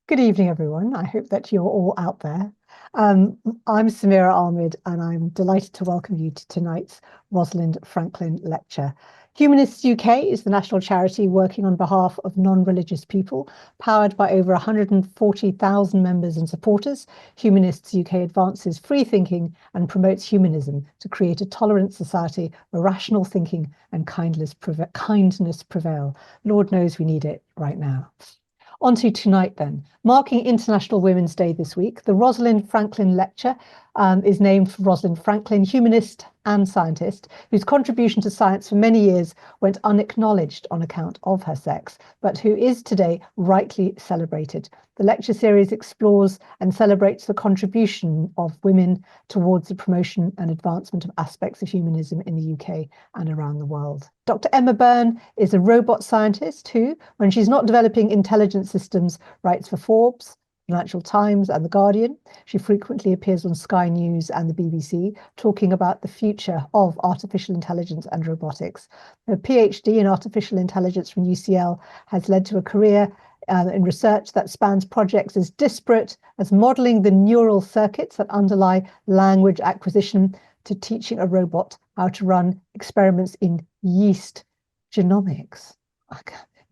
Good evening, everyone. I hope that you're all out there. I'm Samira Ahmed, and I'm delighted to welcome you to tonight's Rosalind Franklin Lecture. Humanists UK is the national charity working on behalf of non-religious people, powered by over 140,000 members and supporters. Humanists UK advances free thinking and promotes humanism to create a tolerant society where rational thinking and kindness prevail. Lord knows we need it right now. On to tonight then. Marking International Women's Day this week, the Rosalind Franklin Lecture is named for Rosalind Franklin, humanist and scientist, whose contribution to science for many years went unacknowledged on account of her sex, but who is today rightly celebrated. The lecture series explores and celebrates the contribution of women towards the promotion and advancement of aspects of humanism in the UK and around the world. Dr. Emma Byrne is a robot scientist who, when she's not developing intelligent systems, writes for Forbes, Financial Times and The Guardian. She frequently appears on Sky News and the BBC, talking about the future of artificial intelligence and robotics. Her PhD in artificial intelligence from UCL has led to a career in research that spans projects as disparate as modeling the neural circuits that underlie language acquisition to teaching a robot how to run experiments in yeast genomics.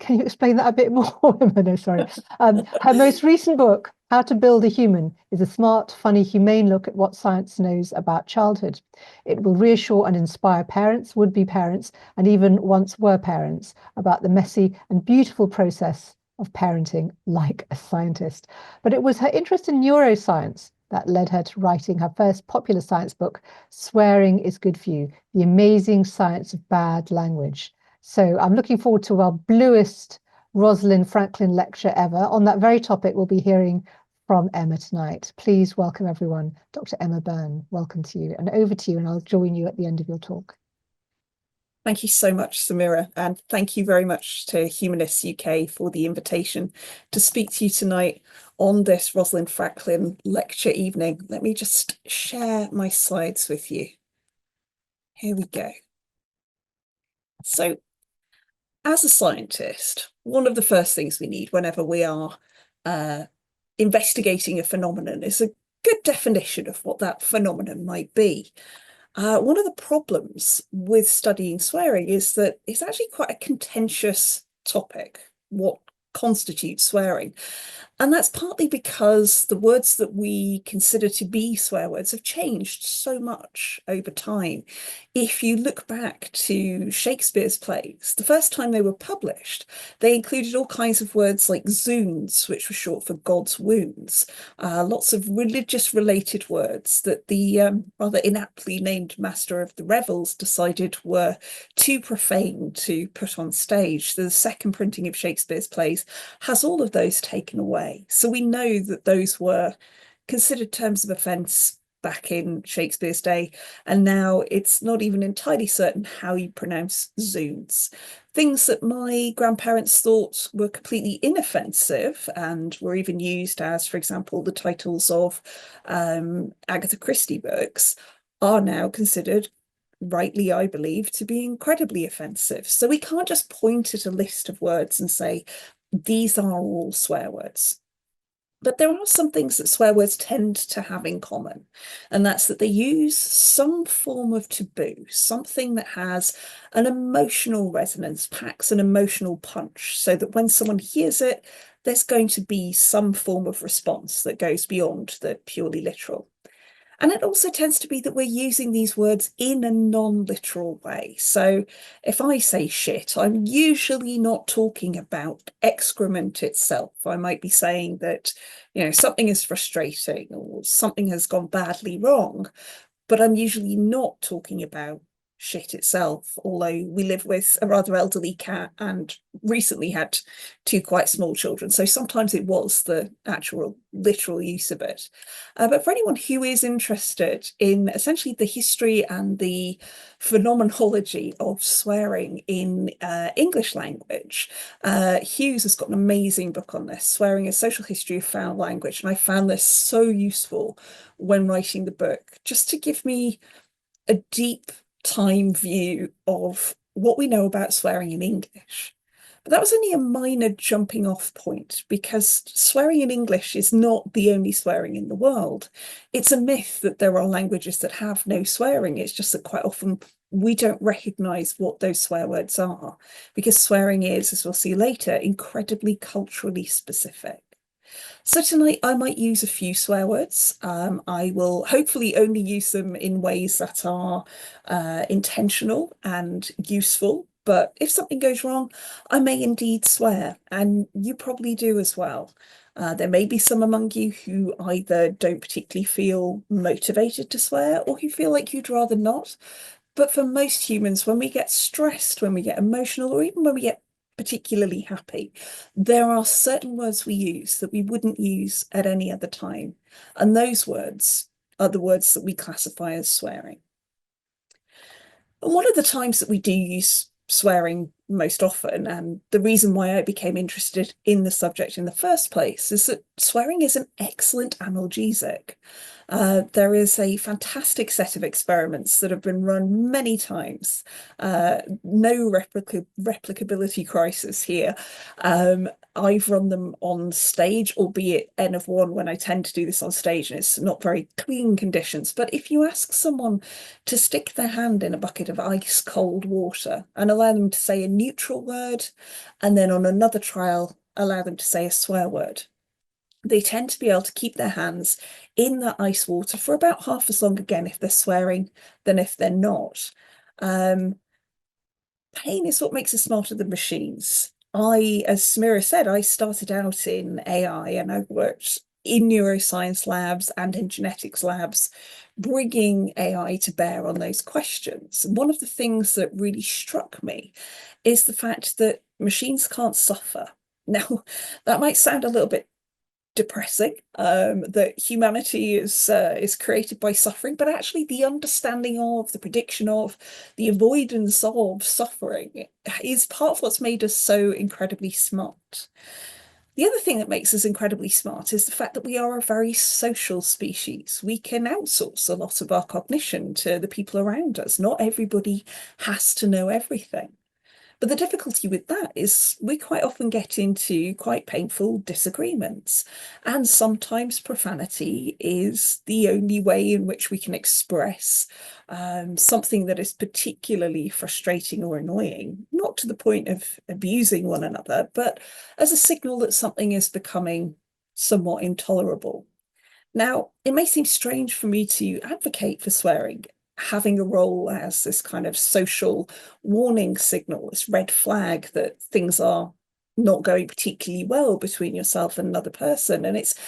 Can you explain that a bit more? No, sorry. Her most recent book, How to Build a Human, is a smart, funny, humane look at what science knows about childhood. It will reassure and inspire parents, would-be parents, and even once were parents about the messy and beautiful process of parenting like a scientist. But it was her interest in neuroscience that led her to writing her first popular science book, Swearing is Good for You, The Amazing Science of Bad Language. So I'm looking forward to our bluest Rosalind Franklin lecture ever. On that very topic, we'll be hearing from Emma tonight. Please welcome everyone, Dr. Emma Byrne. Welcome to you, and over to you, and I'll join you at the end of your talk. Thank you so much, Samira, and thank you very much to Humanists UK for the invitation to speak to you tonight on this Rosalind Franklin lecture evening. Let me just share my slides with you. Here we go. So, as a scientist, one of the first things we need whenever we are investigating a phenomenon is a good definition of what that phenomenon might be. One of the problems with studying swearing is that it's actually quite a contentious topic, what constitutes swearing. And that's partly because the words that we consider to be swear words have changed so much over time. If you look back to Shakespeare's plays, the first time they were published, they included all kinds of words like zoons, which were short for God's wounds, lots of religious-related words that the rather inaptly named Master of the Revels decided were too profane to put on stage. The second printing of Shakespeare's plays has all of those taken away. So we know that those were considered terms of offence back in Shakespeare's day, and now it's not even entirely certain how you pronounce zoons. Things that my grandparents thought were completely inoffensive and were even used as, for example, the titles of Agatha Christie books are now considered, rightly, I believe, to be incredibly offensive. So we can't just point at a list of words and say, these are all swear words. But there are some things that swear words tend to have in common, and that's that they use some form of taboo, something that has an emotional resonance, packs an emotional punch, so that when someone hears it, there's going to be some form of response that goes beyond the purely literal. And it also tends to be that we're using these words in a non-literal way. So if I say shit, I'm usually not talking about excrement itself. I might be saying that, something is frustrating or something has gone badly wrong, but I'm usually not talking about shit itself, although we live with a rather elderly cat and recently had two quite small children, so sometimes it was the actual literal use of it. But for anyone who is interested in essentially the history and the phenomenology of swearing in English language, Hughes has got an amazing book on this, Swearing: A Social History of Foul Language, and I found this so useful when writing the book, just to give me a deep time view of what we know about swearing in English. But that was only a minor jumping off point because swearing in English is not the only swearing in the world. It's a myth that there are languages that have no swearing. It's just that quite often we don't recognize what those swear words are because swearing is, as we'll see later, incredibly culturally specific. So tonight I might use a few swear words. I will hopefully only use them in ways that are intentional and useful. But if something goes wrong, I may indeed swear, and you probably do as well. There may be some among you who either don't particularly feel motivated to swear or who feel like you'd rather not. But for most humans, when we get stressed, when we get emotional, or even when we get particularly happy, there are certain words we use that we wouldn't use at any other time. And those words are the words that we classify as swearing. And one of the times that we do use swearing most often, and the reason why I became interested in the subject in the first place, is that swearing is an excellent analgesic. There is a fantastic set of experiments that have been run many times. No replicability crisis here. I've run them on stage, albeit N of one when I tend to do this on stage, and it's not very clean conditions. But if you ask someone to stick their hand in a bucket of ice cold water and allow them to say a neutral word, and then on another trial, allow them to say a swear word, they tend to be able to keep their hands in that ice water for about half as long, again, if they're swearing than if they're not. Pain is what makes us smarter than machines. As Samira said, I started out in AI and I worked in neuroscience labs and in genetics labs, bringing AI to bear on those questions. And one of the things that really struck me is the fact that machines can't suffer. Now, that might sound a little bit depressing, that humanity is created by suffering, but actually the understanding of, the prediction of, the avoidance of suffering is part of what's made us so incredibly smart. The other thing that makes us incredibly smart is the fact that we are a very social species. We can outsource a lot of our cognition to the people around us. Not everybody has to know everything. But the difficulty with that is we quite often get into quite painful disagreements. And sometimes profanity is the only way in which we can express something that is particularly frustrating or annoying, not to the point of abusing one another, but as a signal that something is becoming somewhat intolerable. Now, it may seem strange for me to advocate for swearing, having a role as this kind of social warning signal, this red flag that things are not going particularly well between yourself and another person. And it's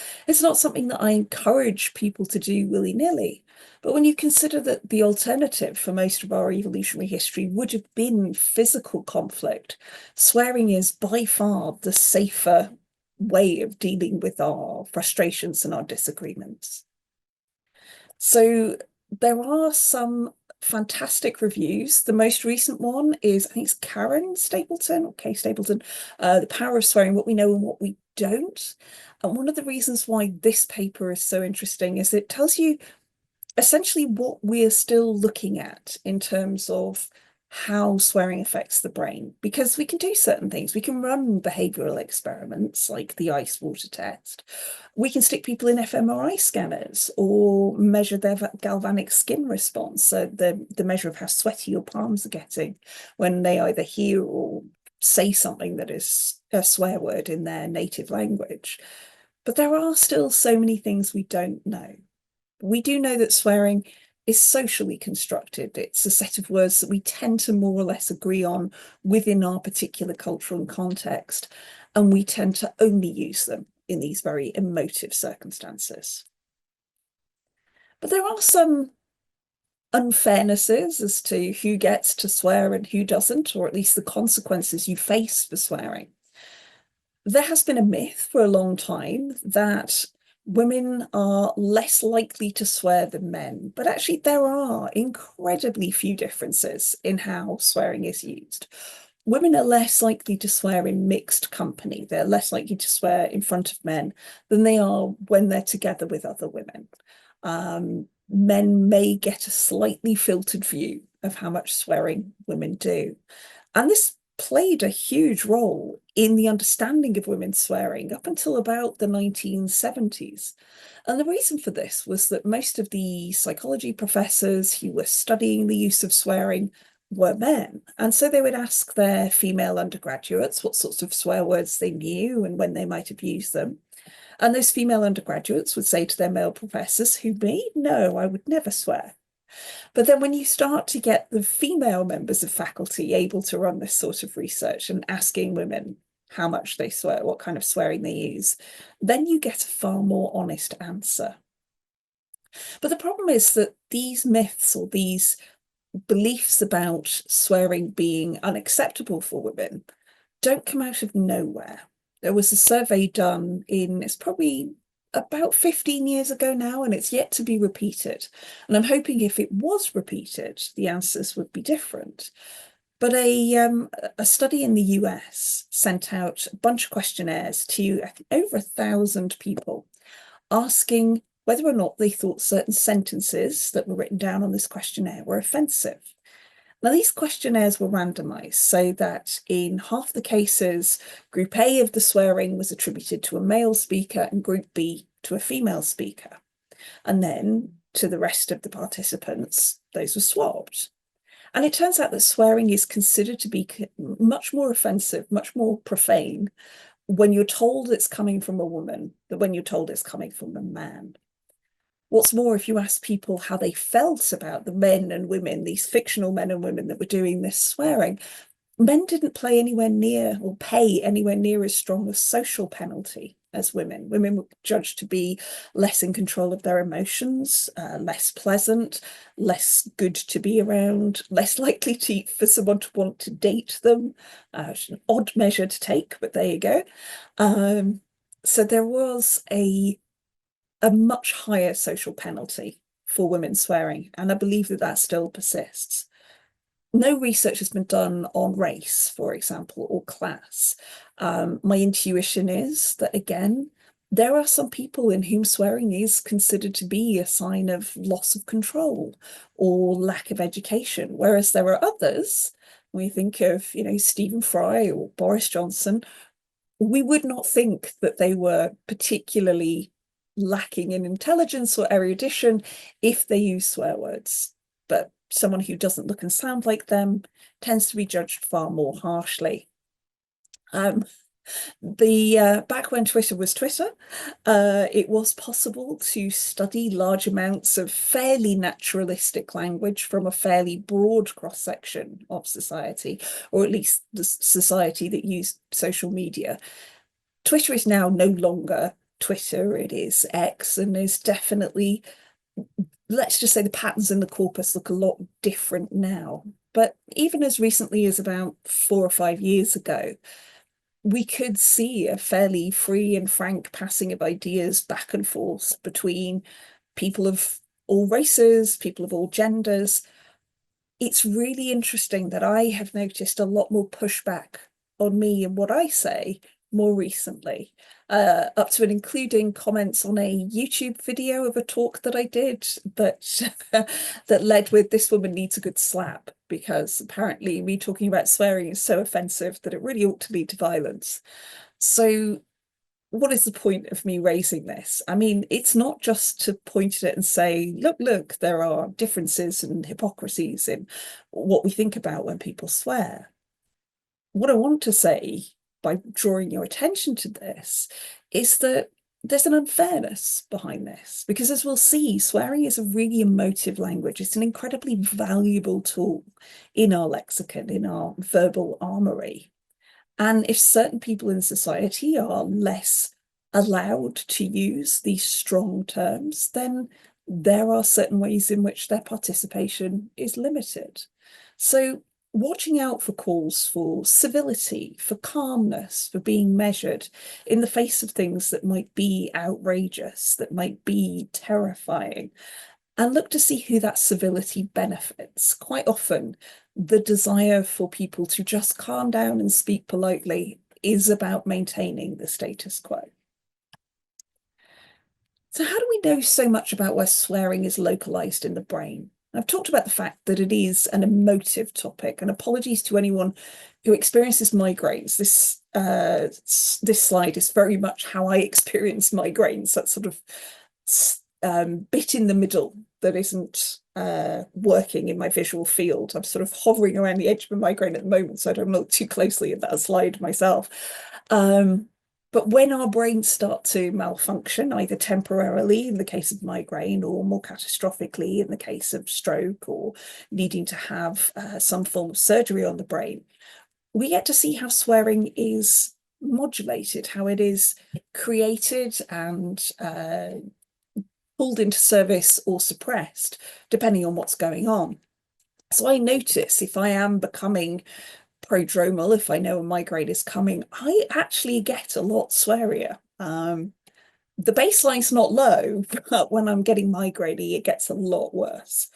not something that I encourage people to do willy-nilly. But when you consider that the alternative for most of our evolutionary history would have been physical conflict, swearing is by far the safer way of dealing with our frustrations and our disagreements. So there are some fantastic reviews. The most recent one is, I think it's Karen Stapleton, or Kay Stapleton, The Power of Swearing, What We Know and What We Don't. And one of the reasons why this paper is so interesting is it tells you essentially what we're still looking at in terms of how swearing affects the brain, because we can do certain things. We can run behavioral experiments like the ice water test. We can stick people in fMRI scanners or measure their galvanic skin response, so the measure of how sweaty your palms are getting when they either hear or say something that is a swear word in their native language. But there are still so many things we don't know. We do know that swearing is socially constructed. It's a set of words that we tend to more or less agree on within our particular cultural context, and we tend to only use them in these very emotive circumstances. But there are some unfairnesses as to who gets to swear and who doesn't, or at least the consequences you face for swearing. There has been a myth for a long time that women are less likely to swear than men, but actually there are incredibly few differences in how swearing is used. Women are less likely to swear in mixed company. They're less likely to swear in front of men than they are when they're together with other women. Men may get a slightly filtered view of how much swearing women do. And this played a huge role in the understanding of women swearing up until about the 1970s. And the reason for this was that most of the psychology professors who were studying the use of swearing were men. And so they would ask their female undergraduates what sorts of swear words they knew and when they might have used them. And those female undergraduates would say to their male professors, who me? No, I would never swear. But then when you start to get the female members of faculty able to run this sort of research and asking women how much they swear, what kind of swearing they use, then you get a far more honest answer. But the problem is that these myths or these beliefs about swearing being unacceptable for women don't come out of nowhere. There was a survey done it's probably about 15 years ago now, and it's yet to be repeated. And I'm hoping if it was repeated, the answers would be different. But a study in the US sent out a bunch of questionnaires to, I think, over 1,000 people, asking whether or not they thought certain sentences that were written down on this questionnaire were offensive. Now, these questionnaires were randomized so that in half the cases, Group A of the swearing was attributed to a male speaker and Group B to a female speaker. And then to the rest of the participants, those were swapped. And it turns out that swearing is considered to be much more offensive, much more profane when you're told it's coming from a woman than when you're told it's coming from a man. What's more, if you ask people how they felt about the men and women, these fictional men and women that were doing this swearing, men didn't play anywhere near or pay anywhere near as strong a social penalty as women. Women were judged to be less in control of their emotions, less pleasant, less good to be around, less likely for someone to want to date them. It's an odd measure to take, but there you go. So there was a much higher social penalty for women swearing, and I believe that that still persists. No research has been done on race, for example, or class. My intuition is that, again, there are some people in whom swearing is considered to be a sign of loss of control or lack of education, whereas there are others, we think of, Stephen Fry or Boris Johnson, we would not think that they were particularly lacking in intelligence or erudition if they use swear words. But someone who doesn't look and sound like them tends to be judged far more harshly. Back when Twitter was Twitter, it was possible to study large amounts of fairly naturalistic language from a fairly broad cross-section of society, or at least the society that used social media. Twitter is now no longer Twitter, it is X, and there's definitely, let's just say, the patterns in the corpus look a lot different now. But even as recently as about 4 or 5 years ago, we could see a fairly free and frank passing of ideas back and forth between people of all races, people of all genders. It's really interesting that I have noticed a lot more pushback on me and what I say more recently, up to and including comments on a YouTube video of a talk that I did that that led with "this woman needs a good slap," because apparently me talking about swearing is so offensive that it really ought to lead to violence. So what is the point of me raising this? I mean, it's not just to point at it and say, look, there are differences and hypocrisies in what we think about when people swear. What I want to say by drawing your attention to this is that there's an unfairness behind this, because as we'll see, swearing is a really emotive language. It's an incredibly valuable tool in our lexicon, in our verbal armory. And if certain people in society are less allowed to use these strong terms, then there are certain ways in which their participation is limited. So watching out for calls for civility, for calmness, for being measured in the face of things that might be outrageous, that might be terrifying, and look to see who that civility benefits. Quite often, the desire for people to just calm down and speak politely is about maintaining the status quo. So how do we know so much about where swearing is localized in the brain? I've talked about the fact that it is an emotive topic, and apologies to anyone who experiences migraines. This slide is very much how I experience migraines, that sort of bit in the middle that isn't working in my visual field. I'm sort of hovering around the edge of a migraine at the moment, so I don't look too closely at that slide myself. But when our brains start to malfunction, either temporarily in the case of migraine, or more catastrophically in the case of stroke, or needing to have some form of surgery on the brain, we get to see how swearing is modulated, how it is created and pulled into service or suppressed, depending on what's going on. So I notice if I am becoming prodromal, if I know a migraine is coming, I actually get a lot swearier. The baseline's not low, but when I'm getting migraine, it gets a lot worse.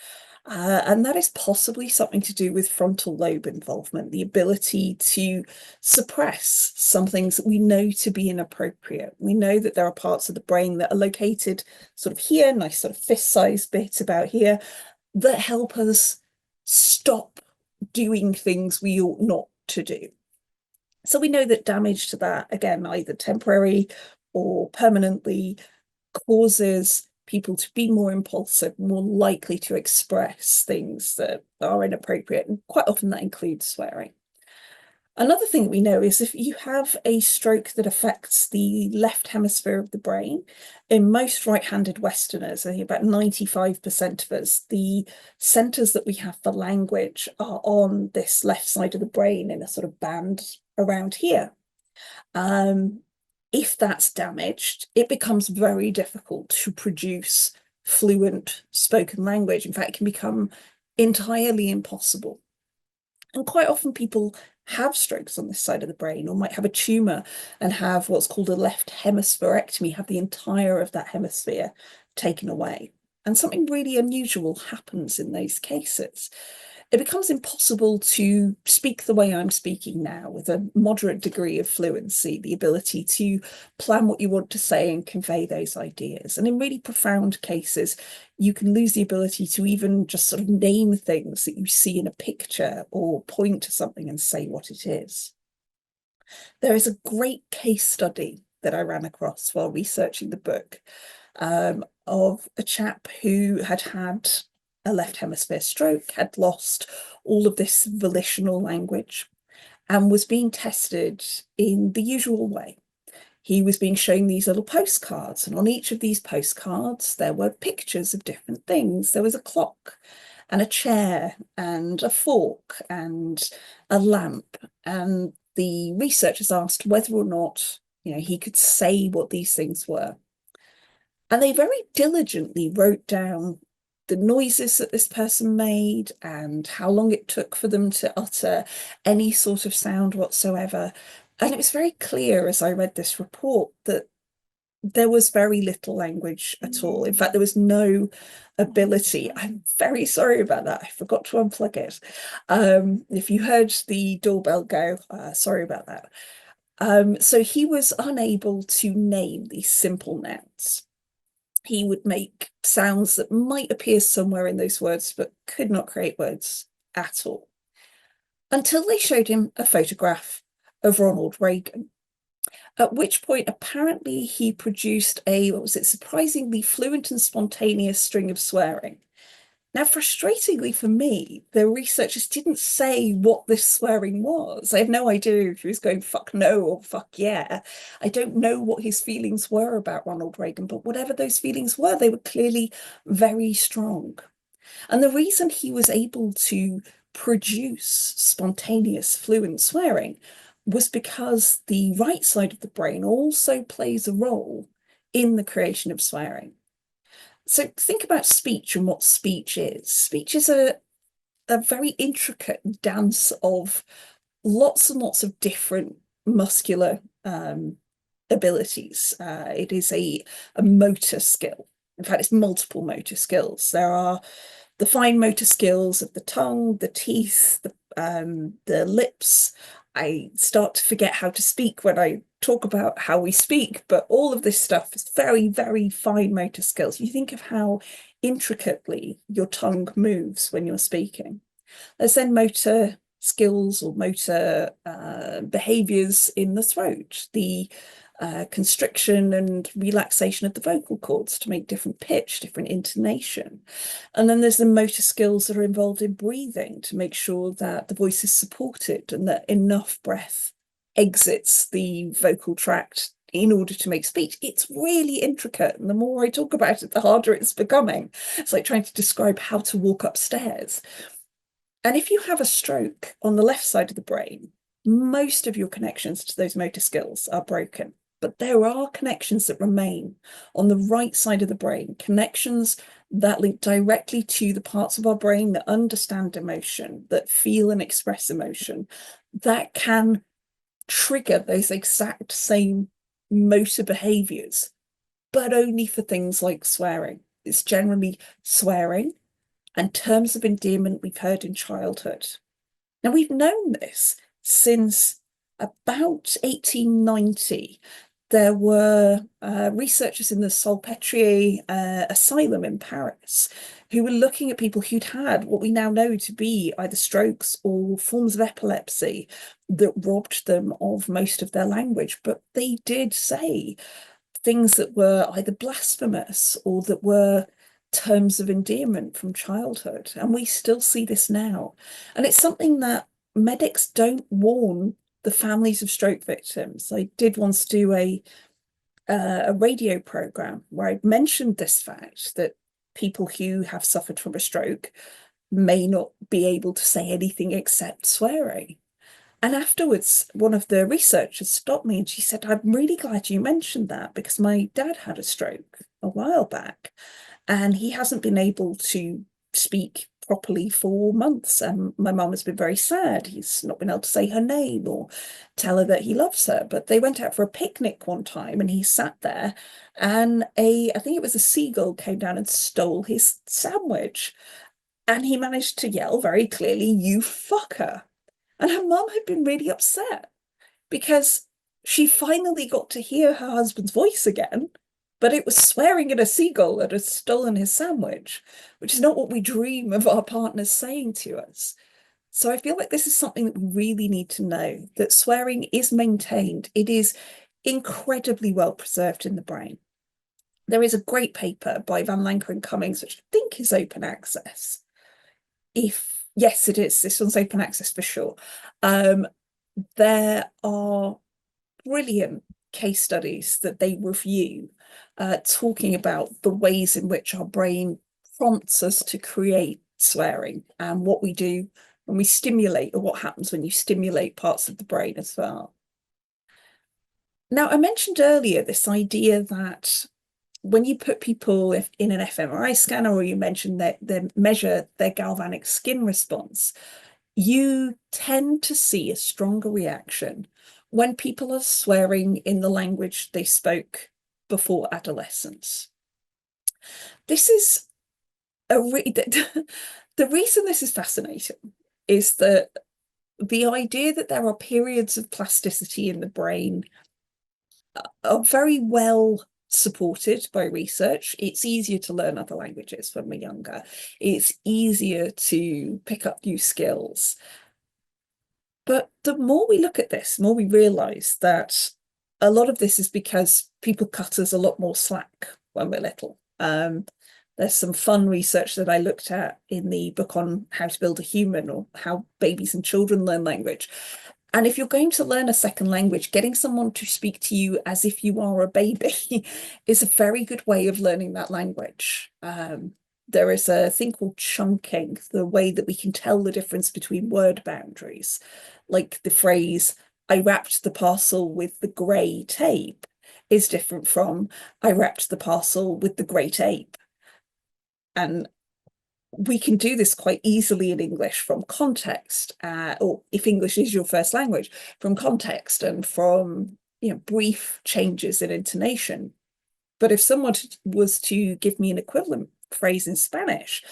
And that is possibly something to do with frontal lobe involvement, the ability to suppress some things that we know to be inappropriate. We know that there are parts of the brain that are located sort of here, nice sort of fist-sized bit about here, that help us stop doing things we ought not to do. So we know that damage to that, again, either temporary or permanently, causes people to be more impulsive, more likely to express things that are inappropriate, and quite often that includes swearing. Another thing we know is if you have a stroke that affects the left hemisphere of the brain, in most right-handed Westerners, I think about 95% of us, the centers that we have for language are on this left side of the brain in a sort of band around here. If that's damaged, it becomes very difficult to produce fluent spoken language. In fact, it can become entirely impossible. And quite often people have strokes on this side of the brain, or might have a tumor and have what's called a left hemispherectomy, have the entire of that hemisphere taken away. And something really unusual happens in those cases. It becomes impossible to speak the way I'm speaking now, with a moderate degree of fluency, the ability to plan what you want to say and convey those ideas. And in really profound cases, you can lose the ability to even just sort of name things that you see in a picture, or point to something and say what it is. There is a great case study that I ran across while researching the book, of a chap who had had a left hemisphere stroke, had lost all of this volitional language, and was being tested in the usual way. He was being shown these little postcards, and on each of these postcards there were pictures of different things. There was a clock and a chair and a fork and a lamp, and the researchers asked whether or not he could say what these things were. And they very diligently wrote down the noises that this person made and how long it took for them to utter any sort of sound whatsoever. And it was very clear as I read this report that there was very little language at all. In fact, there was no ability. I'm very sorry about that. I forgot to unplug it. If you heard the doorbell go, sorry about that. So he was unable to name these simple nouns. He would make sounds that might appear somewhere in those words, but could not create words at all. Until they showed him a photograph of Ronald Reagan, at which point apparently he produced a, surprisingly fluent and spontaneous string of swearing. Now, frustratingly for me, the researchers didn't say what this swearing was. I have no idea if he was going fuck no or fuck yeah. I don't know what his feelings were about Ronald Reagan, but whatever those feelings were, they were clearly very strong. And the reason he was able to produce spontaneous, fluent swearing was because the right side of the brain also plays a role in the creation of swearing. So think about speech and what speech is. Speech is a very intricate dance of lots and lots of different muscular abilities. It is a motor skill. In fact, it's multiple motor skills. There are the fine motor skills of the tongue, the teeth, the lips. I start to forget how to speak when I talk about how we speak, but all of this stuff is very, very fine motor skills. You think of how intricately your tongue moves when you're speaking. There's then motor skills or motor behaviors in the throat, the constriction and relaxation of the vocal cords to make different pitch, different intonation. And then there's the motor skills that are involved in breathing to make sure that the voice is supported and that enough breath exits the vocal tract in order to make speech. It's really intricate. And the more I talk about it, the harder it's becoming. It's like trying to describe how to walk upstairs. And if you have a stroke on the left side of the brain, most of your connections to those motor skills are broken. But there are connections that remain on the right side of the brain, connections that link directly to the parts of our brain that understand emotion, that feel and express emotion, that can trigger those exact same motor behaviors, but only for things like swearing. It's generally swearing and terms of endearment we've heard in childhood. Now, we've known this since about 1890. There were researchers in the Salpêtrière asylum in Paris who were looking at people who'd had what we now know to be either strokes or forms of epilepsy that robbed them of most of their language. But they did say things that were either blasphemous or that were terms of endearment from childhood. And we still see this now. And it's something that medics don't warn the families of stroke victims. I did once do a radio program where I mentioned this fact that people who have suffered from a stroke may not be able to say anything except swearing. And afterwards, one of the researchers stopped me and she said, I'm really glad you mentioned that because my dad had a stroke a while back and he hasn't been able to speak properly for months. And my mum has been very sad. He's not been able to say her name or tell her that he loves her. But they went out for a picnic one time and he sat there and I think it was a seagull came down and stole his sandwich. And he managed to yell very clearly, "You fucker." And her mum had been really upset because she finally got to hear her husband's voice again, but it was swearing at a seagull that had stolen his sandwich, which is not what we dream of our partners saying to us. So I feel like this is something that we really need to know, that swearing is maintained. It is incredibly well preserved in the brain. There is a great paper by Van Lancker and Cummings, which I think is open access. Yes, it is. This one's open access for sure. There are brilliant case studies that they review, talking about the ways in which our brain prompts us to create swearing and what we do when we stimulate, or what happens when you stimulate parts of the brain as well. Now, I mentioned earlier this idea that when you put people in an fMRI scanner, or you mentioned that they measure their galvanic skin response, you tend to see a stronger reaction when people are swearing in the language they spoke before adolescence. This is the reason this is fascinating is that the idea that there are periods of plasticity in the brain are very well supported by research. It's easier to learn other languages when we're younger. It's easier to pick up new skills. But the more we look at this, the more we realise that a lot of this is because people cut us a lot more slack when we're little. There's some fun research that I looked at in the book on how to build a human, or how babies and children learn language. And if you're going to learn a second language, getting someone to speak to you as if you are a baby is a very good way of learning that language. There is a thing called chunking, the way that we can tell the difference between word boundaries, like the phrase, "I wrapped the parcel with the grey tape," is different from "I wrapped the parcel with the great ape." And we can do this quite easily in English from context, or if English is your first language, from context and from brief changes in intonation. But if someone was to give me an equivalent phrase in Spanish,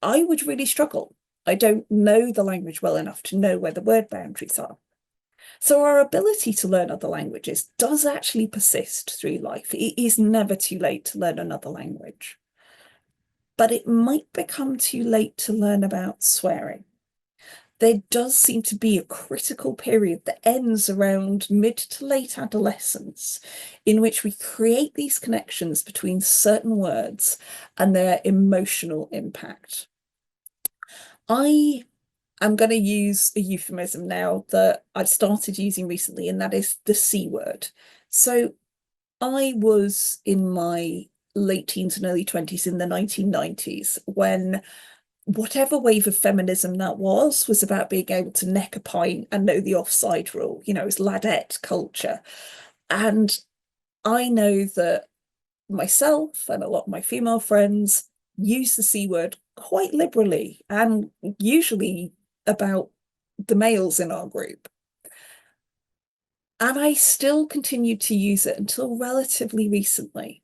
I would really struggle. I don't know the language well enough to know where the word boundaries are. So our ability to learn other languages does actually persist through life. It is never too late to learn another language, but it might become too late to learn about swearing. There does seem to be a critical period that ends around mid to late adolescence, in which we create these connections between certain words and their emotional impact. I am going to use a euphemism now that I've started using recently, and that is the C word. So I was in my late teens and early 20s in the 1990s when whatever wave of feminism that was about being able to neck a pint and know the offside rule. You know, it's ladette culture. And I know that myself and a lot of my female friends use the C word quite liberally and usually about the males in our group. And I still continued to use it until relatively recently.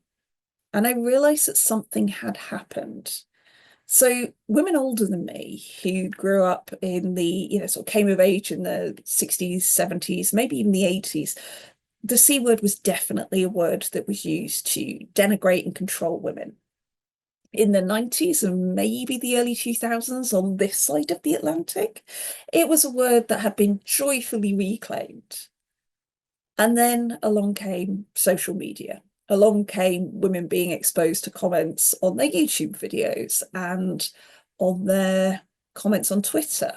And I realized that something had happened. So women older than me who grew up in the, sort of came of age in the 60s, 70s, maybe even the 80s, the C word was definitely a word that was used to denigrate and control women. In the 90s and maybe the early 2000s on this side of the Atlantic, it was a word that had been joyfully reclaimed. And then along came social media. Along came women being exposed to comments on their YouTube videos and on their comments on Twitter.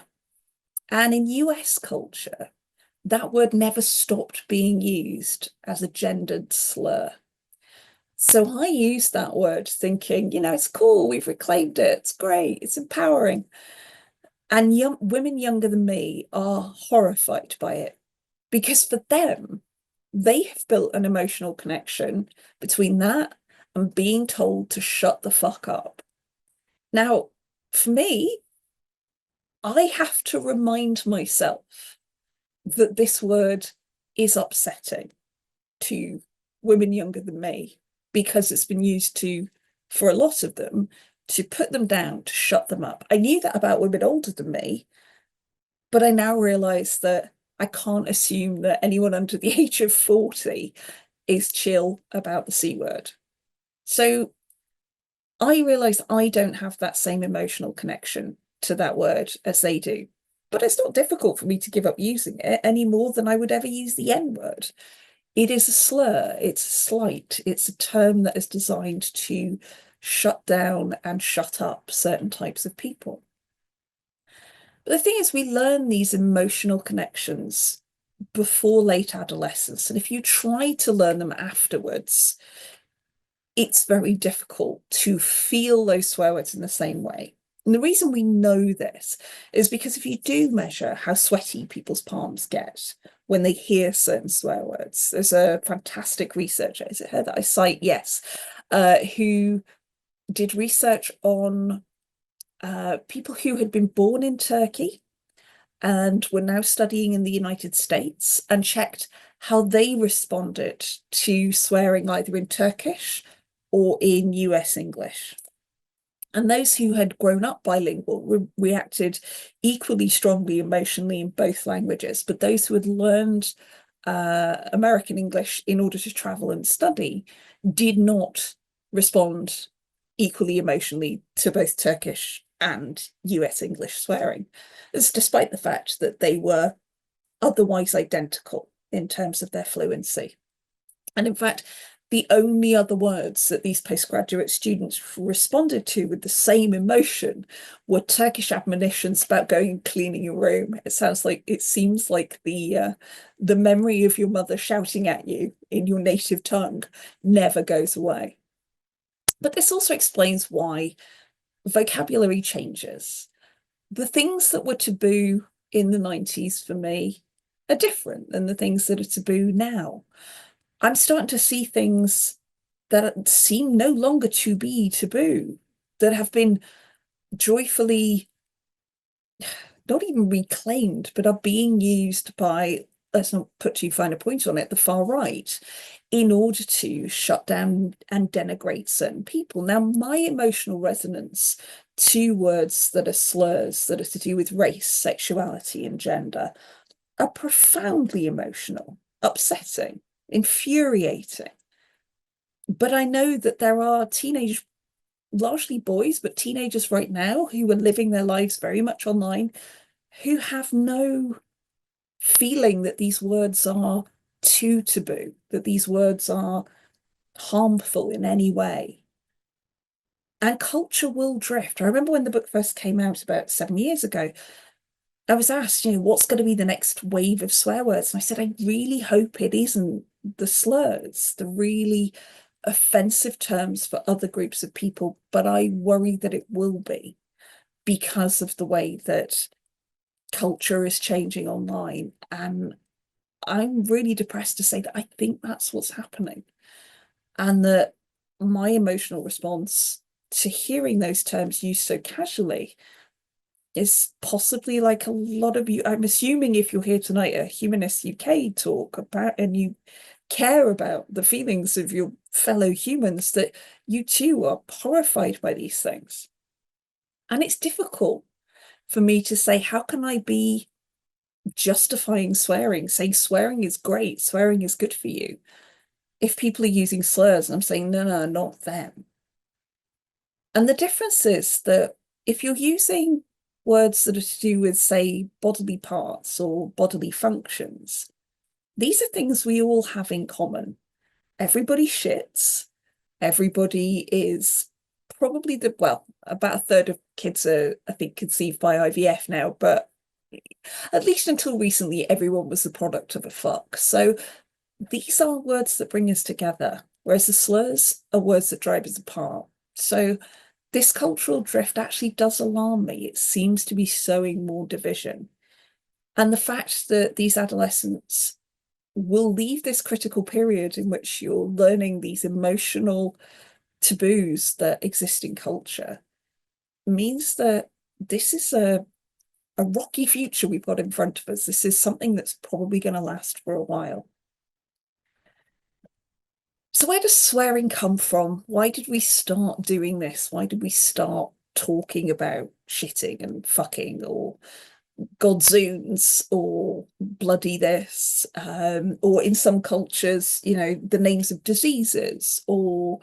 And in US culture, that word never stopped being used as a gendered slur. So I used that word thinking, it's cool, we've reclaimed it, it's great, it's empowering. And women younger than me are horrified by it because for them, they have built an emotional connection between that and being told to shut the fuck up. Now, for me, I have to remind myself that this word is upsetting to women younger than me because it's been used to, for a lot of them, to put them down, to shut them up. I knew that about women older than me, but I now realize that I can't assume that anyone under the age of 40 is chill about the C word. So I realize I don't have that same emotional connection to that word as they do. But it's not difficult for me to give up using it any more than I would ever use the N word. It is a slur, it's a slight, it's a term that is designed to shut down and shut up certain types of people. But the thing is, we learn these emotional connections before late adolescence. And if you try to learn them afterwards, it's very difficult to feel those swear words in the same way. And the reason we know this is because if you do measure how sweaty people's palms get when they hear certain swear words, there's a fantastic researcher, is it her that I cite? Yes, who did research on people who had been born in Turkey and were now studying in the United States and checked how they responded to swearing either in Turkish or in US English. And those who had grown up bilingual reacted equally strongly emotionally in both languages. But those who had learned American English in order to travel and study did not respond equally emotionally to both Turkish and US English swearing. This despite the fact that they were otherwise identical in terms of their fluency. And in fact, the only other words that these postgraduate students responded to with the same emotion were Turkish admonitions about going and cleaning your room. It seems like the memory of your mother shouting at you in your native tongue never goes away. But this also explains why vocabulary changes. The things that were taboo in the 90s for me are different than the things that are taboo now. I'm starting to see things that seem no longer to be taboo, that have been joyfully not even reclaimed, but are being used by, let's not put too fine a point on it, the far right, in order to shut down and denigrate certain people. Now, my emotional resonance to words that are slurs, that are to do with race, sexuality, and gender, are profoundly emotional, upsetting, infuriating. But I know that there are teenage, largely boys, but teenagers right now who are living their lives very much online, who have no feeling that these words are too taboo, that these words are harmful in any way. And culture will drift. I remember when the book first came out about 7 years ago, I was asked, what's going to be the next wave of swear words? And I said, I really hope it isn't the slurs, the really offensive terms for other groups of people, but I worry that it will be because of the way that culture is changing online. And I'm really depressed to say that I think that's what's happening. And that my emotional response to hearing those terms used so casually is possibly like a lot of you. I'm assuming if you're here tonight at Humanist UK talk about, and you care about the feelings of your fellow humans, that you too are horrified by these things. And it's difficult for me to say, how can I be justifying swearing, saying swearing is great, swearing is good for you, if people are using slurs and I'm saying, no, no, not them. And the difference is that if you're using words that are to do with, say, bodily parts or bodily functions, these are things we all have in common. Everybody shits. Everybody is probably about a third of kids are, I think, conceived by IVF now, but at least until recently, everyone was the product of a fuck. So these are words that bring us together, whereas the slurs are words that drive us apart. So this cultural drift actually does alarm me. It seems to be sowing more division. And the fact that these adolescents will leave this critical period in which you're learning these emotional taboos that exist in culture means that this is a rocky future we've got in front of us. This is something that's probably going to last for a while. So where does swearing come from? Why did we start doing this? Why did we start talking about shitting and fucking or godzoons or bloody this? Or in some cultures, the names of diseases or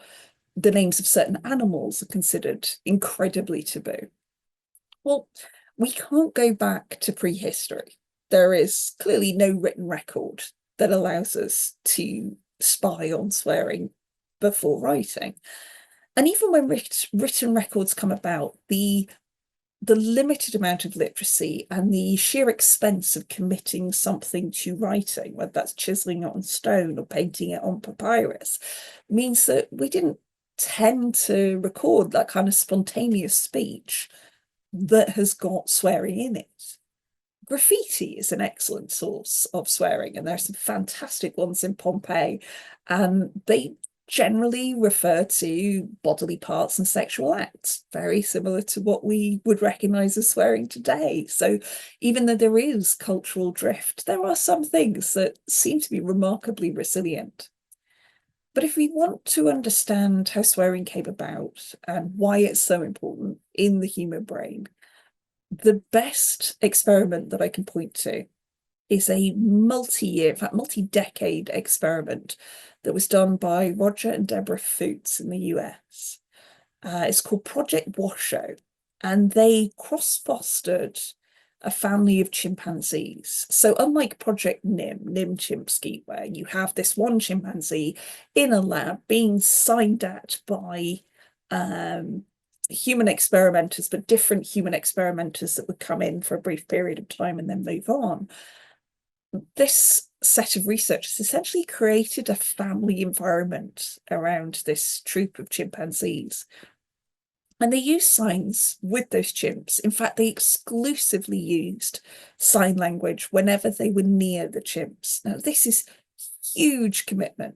the names of certain animals are considered incredibly taboo. Well, we can't go back to prehistory. There is clearly no written record that allows us to spy on swearing before writing. And even when written records come about, the limited amount of literacy and the sheer expense of committing something to writing, whether that's chiseling it on stone or painting it on papyrus, means that we didn't tend to record that kind of spontaneous speech that has got swearing in it. Graffiti is an excellent source of swearing, and there are some fantastic ones in Pompeii, and they generally refer to bodily parts and sexual acts, very similar to what we would recognize as swearing today. So even though there is cultural drift, there are some things that seem to be remarkably resilient. But if we want to understand how swearing came about and why it's so important in the human brain, the best experiment that I can point to is a multi-year, in fact, multi-decade experiment that was done by Roger and Deborah Foots in the US. It's called Project Washoe, and they cross-fostered a family of chimpanzees. So unlike Project Nim Chimpsky, where you have this one chimpanzee in a lab being signed at by human experimenters, but different human experimenters that would come in for a brief period of time and then move on. This set of researchers essentially created a family environment around this troop of chimpanzees. And they used signs with those chimps. In fact, they exclusively used sign language whenever they were near the chimps. Now, this is huge commitment,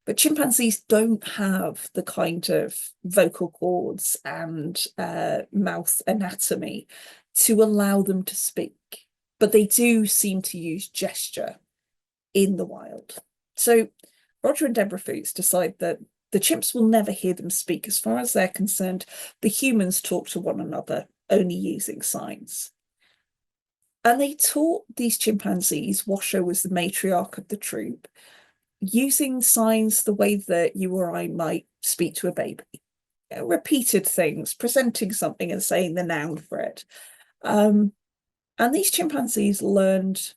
but chimpanzees don't have the kind of vocal cords and mouth anatomy to allow them to speak, but they do seem to use gesture in the wild. So Roger and Deborah Foots decide that the chimps will never hear them speak. As far as they're concerned, the humans talk to one another only using signs. And they taught these chimpanzees, Washoe was the matriarch of the troop, using signs the way that you or I might speak to a baby. Repeated things, presenting something and saying the noun for it. And these chimpanzees learned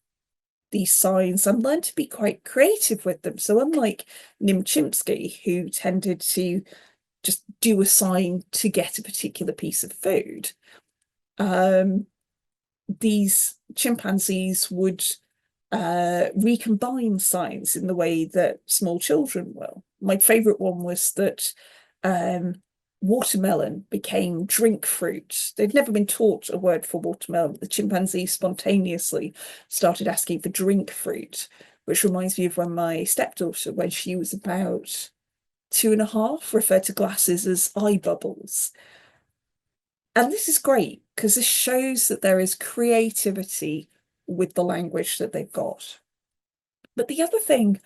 these signs and learned to be quite creative with them. So unlike Nim Chimpsky, who tended to just do a sign to get a particular piece of food, these chimpanzees would recombine signs in the way that small children will. My favorite one was that watermelon became drink fruit. They'd never been taught a word for watermelon, but the chimpanzee spontaneously started asking for drink fruit, which reminds me of when my stepdaughter, when she was about 2.5, referred to glasses as eye bubbles. And this is great because this shows that there is creativity with the language that they've got. But the other thing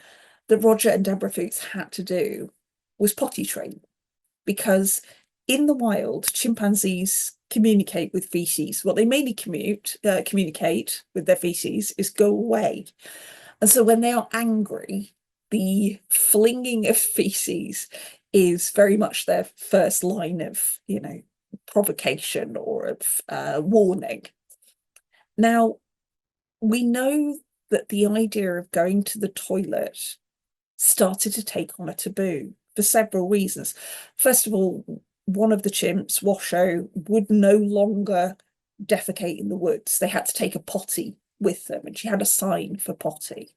that Roger and Deborah Fuchs had to do was potty train, because in the wild, chimpanzees communicate with feces. What they mainly communicate with their feces is go away. And so when they are angry, the flinging of feces is very much their first line of, provocation or of warning. Now, we know that the idea of going to the toilet started to take on a taboo for several reasons. First of all, one of the chimps, Washoe, would no longer defecate in the woods. They had to take a potty with them, and she had a sign for potty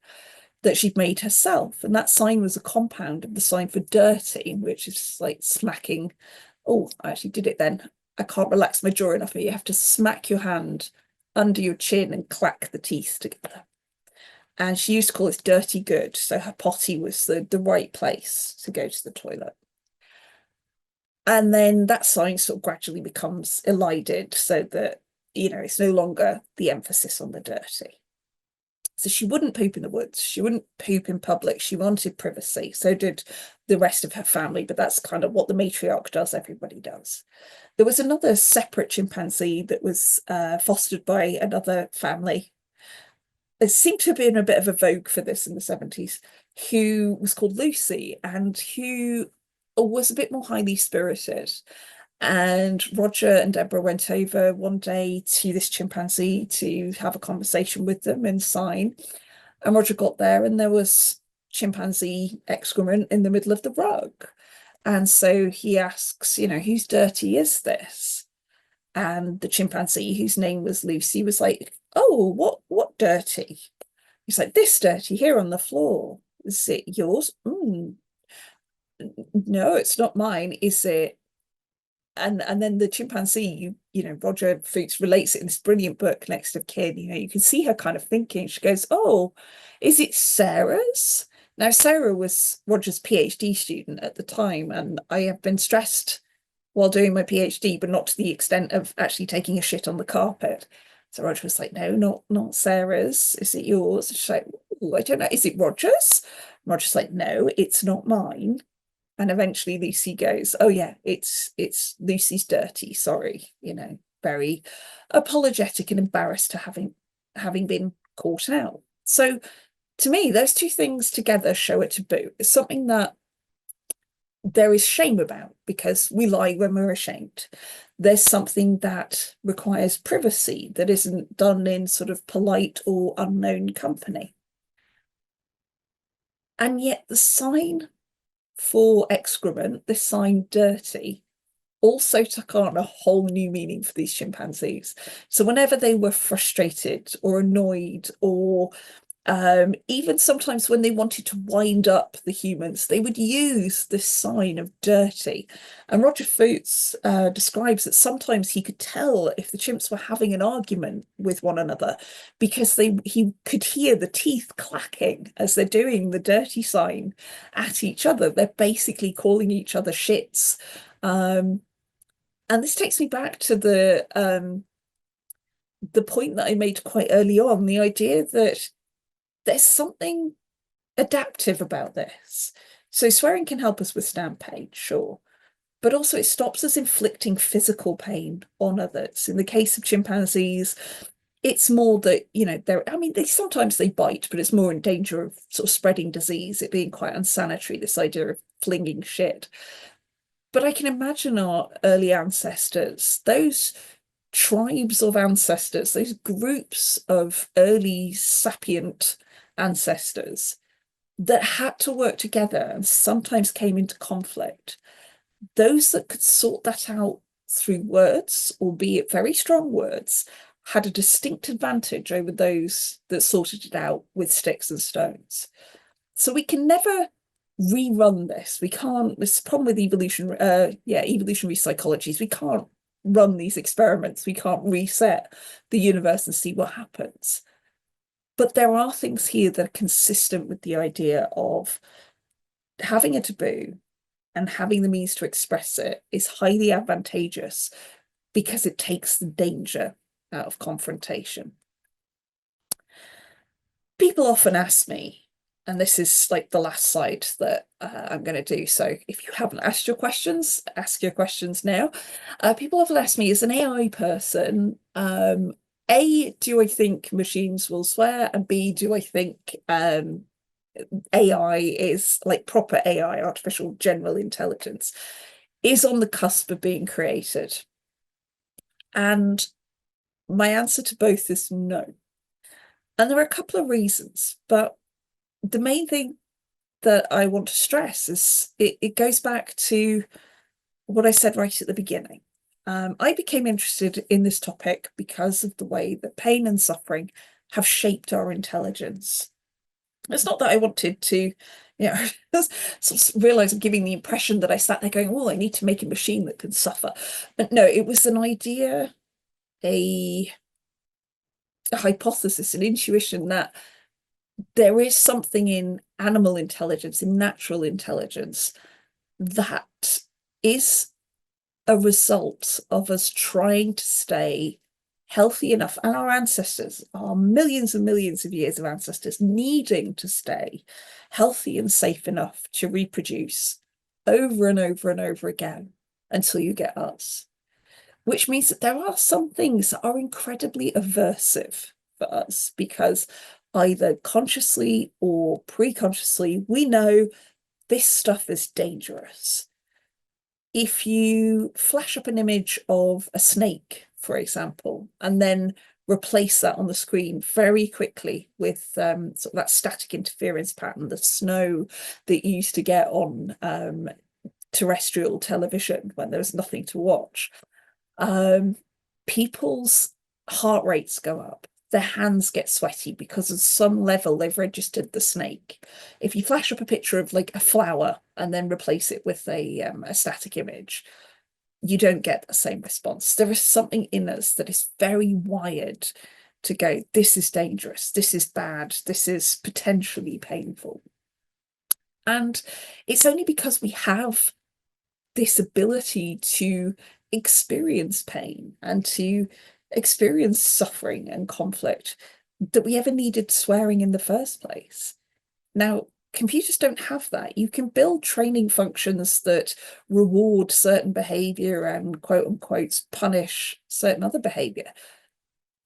that she'd made herself. And that sign was a compound of the sign for dirty, which is like smacking. Oh, I actually did it then. I can't relax my jaw enough. You have to smack your hand under your chin and clack the teeth together. And she used to call it dirty good. So her potty was the right place to go to the toilet. And then that sign sort of gradually becomes elided so that, it's no longer the emphasis on the dirty. So she wouldn't poop in the woods. She wouldn't poop in public. She wanted privacy. So did the rest of her family. But that's kind of what the matriarch does. Everybody does. There was another separate chimpanzee that was fostered by another family. It seemed to have been a bit of a vogue for this in the 70s, who was called Lucy and who was a bit more highly spirited. And Roger and Deborah went over one day to this chimpanzee to have a conversation with them and sign. And Roger got there and there was chimpanzee excrement in the middle of the rug. And so he asks, whose dirty is this? And the chimpanzee, whose name was Lucy, was like, oh, what dirty? He's like, this dirty here on the floor. Is it yours? No, it's not mine. Is it? And then the chimpanzee, Roger Fuchs relates it in this brilliant book, Next of Kin. You can see her kind of thinking. She goes, oh, is it Sarah's? Now, Sarah was Roger's PhD student at the time, and I have been stressed while doing my PhD, but not to the extent of actually taking a shit on the carpet. So Roger was like, no, not Sarah's. Is it yours? She's like, I don't know. Is it Roger's? Roger's like, no, it's not mine. And eventually Lucy goes, oh yeah, it's Lucy's dirty. Sorry, very apologetic and embarrassed to having been caught out. So to me, those two things together show a taboo. It's something that there is shame about because we lie when we're ashamed. There's something that requires privacy that isn't done in sort of polite or unknown company. And yet the sign for excrement, this sign dirty, also took on a whole new meaning for these chimpanzees. So whenever they were frustrated or annoyed or even sometimes when they wanted to wind up the humans, they would use this sign of dirty. And Roger Fuchs describes that sometimes he could tell if the chimps were having an argument with one another because he could hear the teeth clacking as they're doing the dirty sign at each other. They're basically calling each other shits. And this takes me back to the point that I made quite early on, the idea that there's something adaptive about this. So swearing can help us withstand pain, sure, but also it stops us inflicting physical pain on others. In the case of chimpanzees, it's more that, I mean, sometimes they bite, but it's more in danger of sort of spreading disease, it being quite unsanitary, this idea of flinging shit. But I can imagine our early ancestors, those tribes of ancestors, those groups of early sapient ancestors that had to work together and sometimes came into conflict, those that could sort that out through words, albeit very strong words, had a distinct advantage over those that sorted it out with sticks and stones. So we can never rerun this. We can't. This is the problem with evolutionary psychologies. We can't run these experiments. We can't reset the universe and see what happens. But there are things here that are consistent with the idea of having a taboo and having the means to express it is highly advantageous because it takes the danger out of confrontation. People often ask me, and this is like the last slide that I'm going to do. So if you haven't asked your questions, ask your questions now. People often ask me, as an AI person, A, do I think machines will swear? And B, do I think AI is like proper AI, artificial general intelligence, is on the cusp of being created? And my answer to both is no. And there are a couple of reasons, but the main thing that I want to stress is it goes back to what I said right at the beginning. I became interested in this topic because of the way that pain and suffering have shaped our intelligence. It's not that I wanted to, sort of realize I'm giving the impression that I sat there going, oh, I need to make a machine that can suffer. But no, it was an idea, a hypothesis, an intuition that there is something in animal intelligence, in natural intelligence, that is a result of us trying to stay healthy enough, and our ancestors, our millions and millions of years of ancestors, needing to stay healthy and safe enough to reproduce over and over and over again until you get us. Which means that there are some things that are incredibly aversive for us because either consciously or pre-consciously, we know this stuff is dangerous. If you flash up an image of a snake, for example, and then replace that on the screen very quickly with sort of that static interference pattern, the snow that you used to get on terrestrial television when there was nothing to watch, people's heart rates go up. Their hands get sweaty because at some level they've registered the snake. If you flash up a picture of like a flower and then replace it with a static image, you don't get the same response. There is something in us that is very wired to go, this is dangerous, this is bad, this is potentially painful. And it's only because we have this ability to experience pain and to experience suffering and conflict that we ever needed swearing in the first place. Now, computers don't have that. You can build training functions that reward certain behavior and quote unquote punish certain other behavior.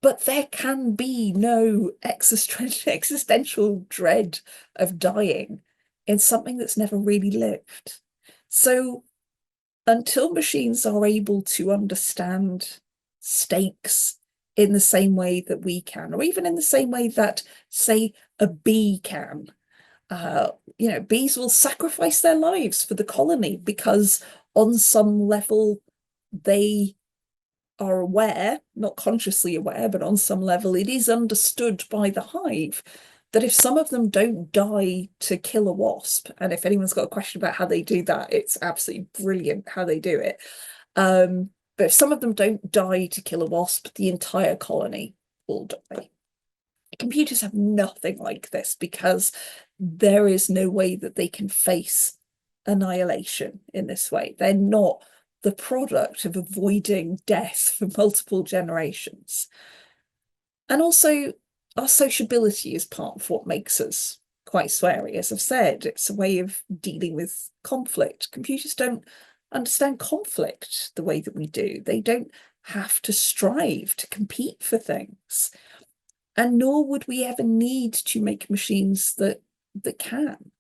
But there can be no existential dread of dying in something that's never really lived. So until machines are able to understand stakes in the same way that we can, or even in the same way that, say, a bee can, bees will sacrifice their lives for the colony because on some level they are aware, not consciously aware, but on some level it is understood by the hive that if some of them don't die to kill a wasp, and if anyone's got a question about how they do that, it's absolutely brilliant how they do it. But if some of them don't die to kill a wasp, the entire colony will die. Computers have nothing like this because there is no way that they can face annihilation in this way. They're not the product of avoiding death for multiple generations. And also, our sociability is part of what makes us quite sweary. As I've said, it's a way of dealing with conflict. Computers don't understand conflict the way that we do. They don't have to strive to compete for things. And nor would we ever need to make machines that can.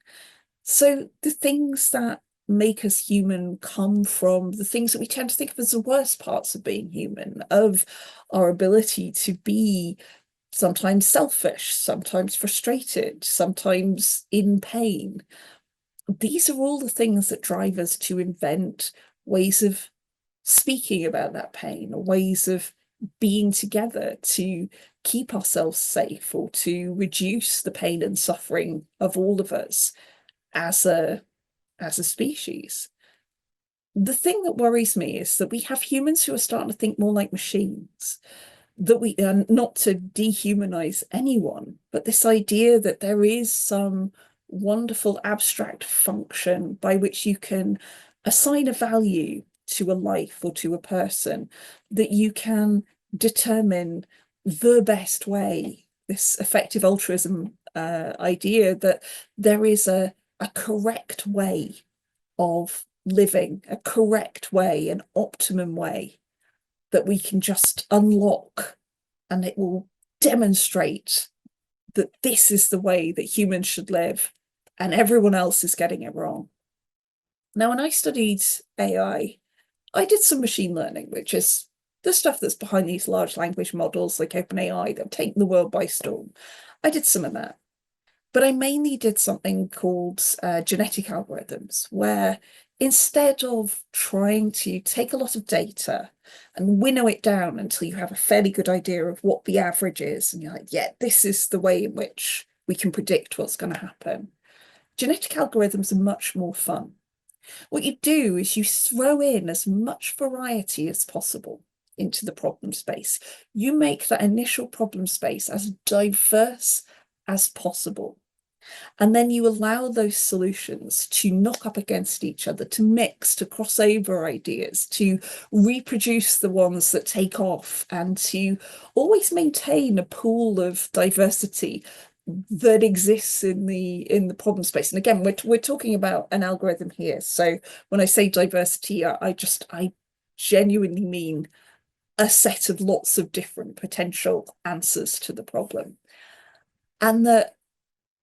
So the things that make us human come from the things that we tend to think of as the worst parts of being human, of our ability to be sometimes selfish, sometimes frustrated, sometimes in pain. These are all the things that drive us to invent ways of speaking about that pain, or ways of being together to keep ourselves safe, or to reduce the pain and suffering of all of us as a species. The thing that worries me is that we have humans who are starting to think more like machines, that we are not to dehumanize anyone, but this idea that there is some wonderful abstract function by which you can assign a value to a life or to a person, that you can determine the best way, this effective altruism idea that there is a correct way of living, a correct way, an optimum way that we can just unlock, and it will demonstrate that this is the way that humans should live and everyone else is getting it wrong. Now, when I studied AI, I did some machine learning, which is the stuff that's behind these large language models like OpenAI that have taken the world by storm. I did some of that. But I mainly did something called genetic algorithms, where instead of trying to take a lot of data and winnow it down until you have a fairly good idea of what the average is, and you're like, yeah, this is the way in which we can predict what's going to happen, genetic algorithms are much more fun. What you do is you throw in as much variety as possible into the problem space. You make that initial problem space as diverse as possible. And then you allow those solutions to knock up against each other, to mix, to cross over ideas, to reproduce the ones that take off, and to always maintain a pool of diversity that exists in the problem space. And again, we're talking about an algorithm here. So when I say diversity, I genuinely mean a set of lots of different potential answers to the problem. And that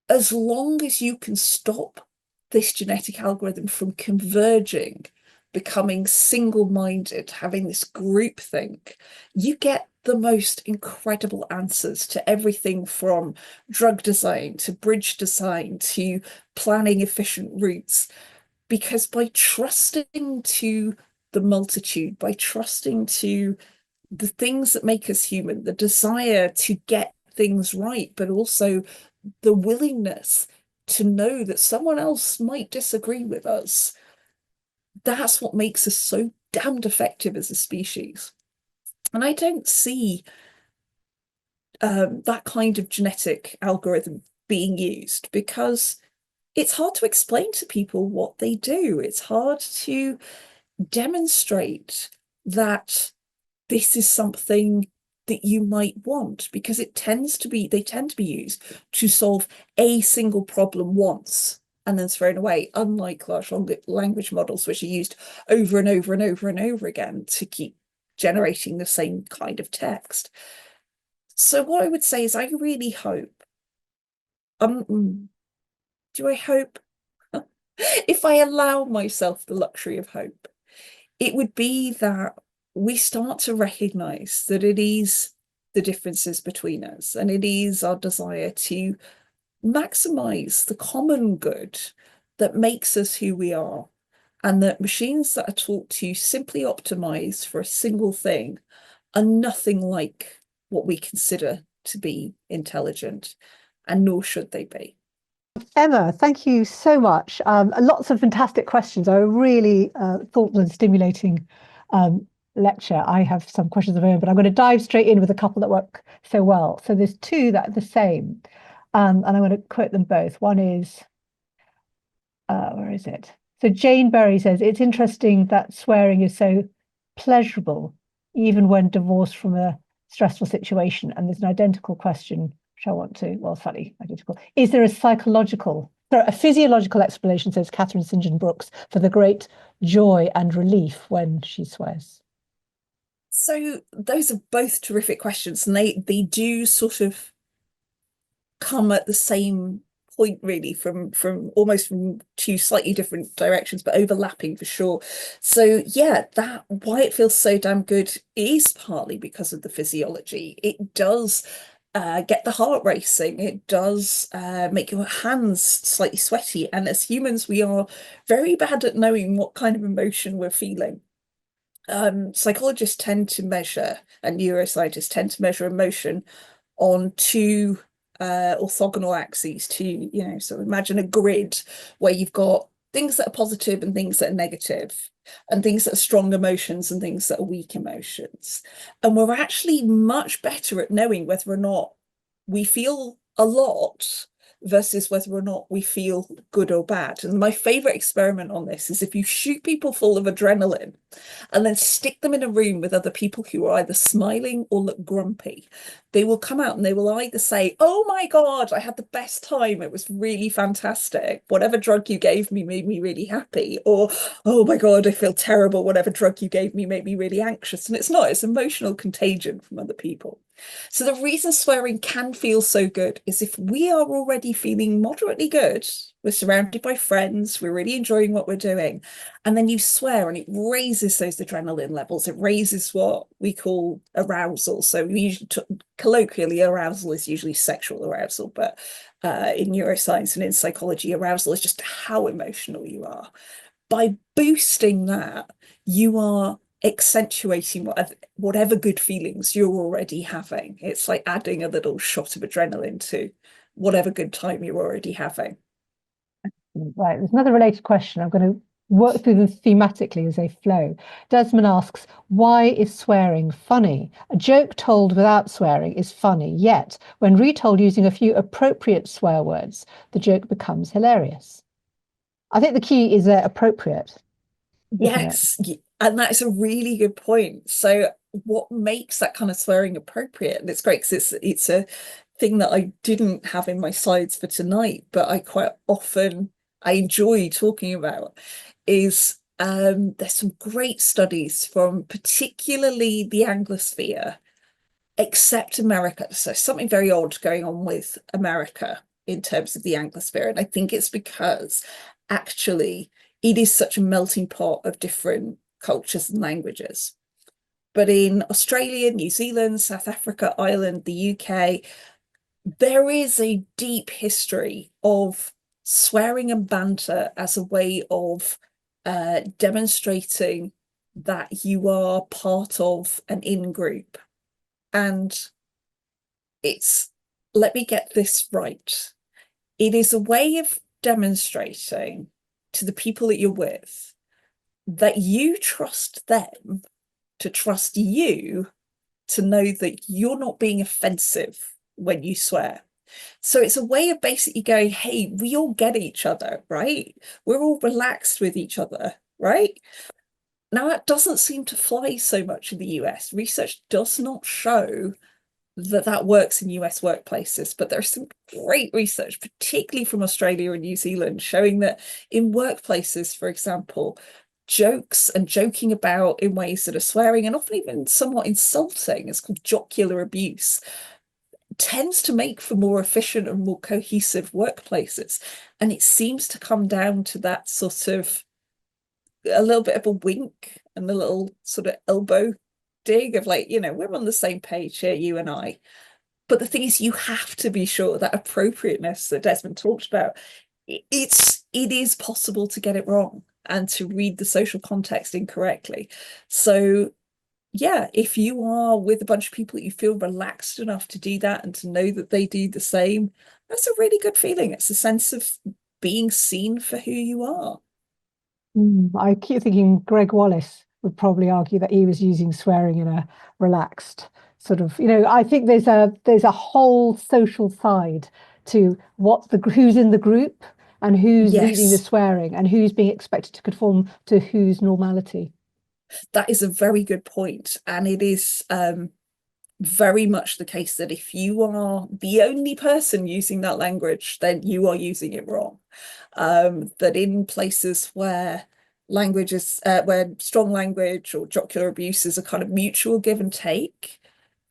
as long as you can stop this genetic algorithm from converging, becoming single-minded, having this groupthink, you get the most incredible answers to everything from drug design to bridge design to planning efficient routes. Because by trusting to the multitude, by trusting to the things that make us human, the desire to get things right, but also the willingness to know that someone else might disagree with us, that's what makes us so damned effective as a species. And I don't see that kind of genetic algorithm being used because it's hard to explain to people what they do. It's hard to demonstrate that this is something that you might want, because they tend to be used to solve a single problem once and then thrown away, unlike large language models, which are used over and over and over and over again to keep generating the same kind of text. So what I would say is I really hope, do I hope? If I allow myself the luxury of hope, it would be that we start to recognize that it is the differences between us, and it is our desire to maximize the common good that makes us who we are, and that machines that are taught to simply optimize for a single thing are nothing like what we consider to be intelligent, and nor should they be. Emma, thank you so much. Lots of fantastic questions. A really thoughtful and stimulating lecture. I have some questions of my own, but I'm going to dive straight in with a couple that work so well. So there's two that are the same, and I'm going to quote them both. One is, where is it? So Jane Berry says, it's interesting that swearing is so pleasurable, even when divorced from a stressful situation. And there's an identical question, which I want to, well, slightly identical. Is there a physiological explanation, says Catherine St. John Brooks, for the great joy and relief when she swears? So those are both terrific questions, and they do sort of come at the same point really from almost from two slightly different directions, but overlapping for sure. So yeah, that why it feels so damn good is partly because of the physiology. It does get the heart racing. It does make your hands slightly sweaty. And as humans, we are very bad at knowing what kind of emotion we're feeling. Psychologists tend to measure, and neuroscientists tend to measure emotion on two orthogonal axes. So imagine a grid where you've got things that are positive and things that are negative, and things that are strong emotions and things that are weak emotions. And we're actually much better at knowing whether or not we feel a lot versus whether or not we feel good or bad. And my favorite experiment on this is if you shoot people full of adrenaline and then stick them in a room with other people who are either smiling or look grumpy, they will come out and they will either say, "Oh my God, I had the best time. It was really fantastic. Whatever drug you gave me made me really happy." Or, "Oh my God, I feel terrible. Whatever drug you gave me made me really anxious." And it's not, it's emotional contagion from other people. So the reason swearing can feel so good is if we are already feeling moderately good, we're surrounded by friends, we're really enjoying what we're doing, and then you swear and it raises those adrenaline levels. It raises what we call arousal. So we usually colloquially, arousal is usually sexual arousal, but in neuroscience and in psychology, arousal is just how emotional you are. By boosting that, you are accentuating whatever good feelings you're already having. It's like adding a little shot of adrenaline to whatever good time you're already having. Right, there's another related question. I'm going to work through them thematically as they flow. Desmond asks, why is swearing funny? A joke told without swearing is funny, yet when retold using a few appropriate swear words, the joke becomes hilarious. I think the key is appropriate, isn't it? Yes, and that's a really good point. So what makes that kind of swearing appropriate? And it's great because it's a thing that I didn't have in my slides for tonight, but I enjoy talking about is there's some great studies from particularly the Anglosphere, except America. So something very odd going on with America in terms of the Anglosphere. And I think it's because actually it is such a melting pot of different cultures and languages. But in Australia, New Zealand, South Africa, Ireland, the UK, there is a deep history of swearing and banter as a way of demonstrating that you are part of an in group. And it's, let me get this right. It is a way of demonstrating to the people that you're with that you trust them to trust you, to know that you're not being offensive when you swear. So it's a way of basically going, hey, we all get each other, right? We're all relaxed with each other, right? Now, that doesn't seem to fly so much in the US. Research does not show that that works in US workplaces, but there's some great research, particularly from Australia and New Zealand, showing that in workplaces, for example, jokes and joking about in ways that are swearing and often even somewhat insulting, it's called jocular abuse, tends to make for more efficient and more cohesive workplaces. And it seems to come down to that sort of a little bit of a wink and a little sort of elbow dig of like, we're on the same page here, you and I. But the thing is, you have to be sure that appropriateness that Desmond talked about, it is possible to get it wrong and to read the social context incorrectly. So yeah, if you are with a bunch of people that you feel relaxed enough to do that and to know that they do the same, that's a really good feeling. It's a sense of being seen for who you are. I keep thinking Greg Wallace would probably argue that he was using swearing in a relaxed sort of, I think there's a whole social side to who's in the group and who's leading the Yes, swearing and who's being expected to conform to whose normality. that is a very good point. And it is very much the case that if you are the only person using that language, then you are using it wrong. That in places where language is where strong language or jocular abuse is a kind of mutual give and take,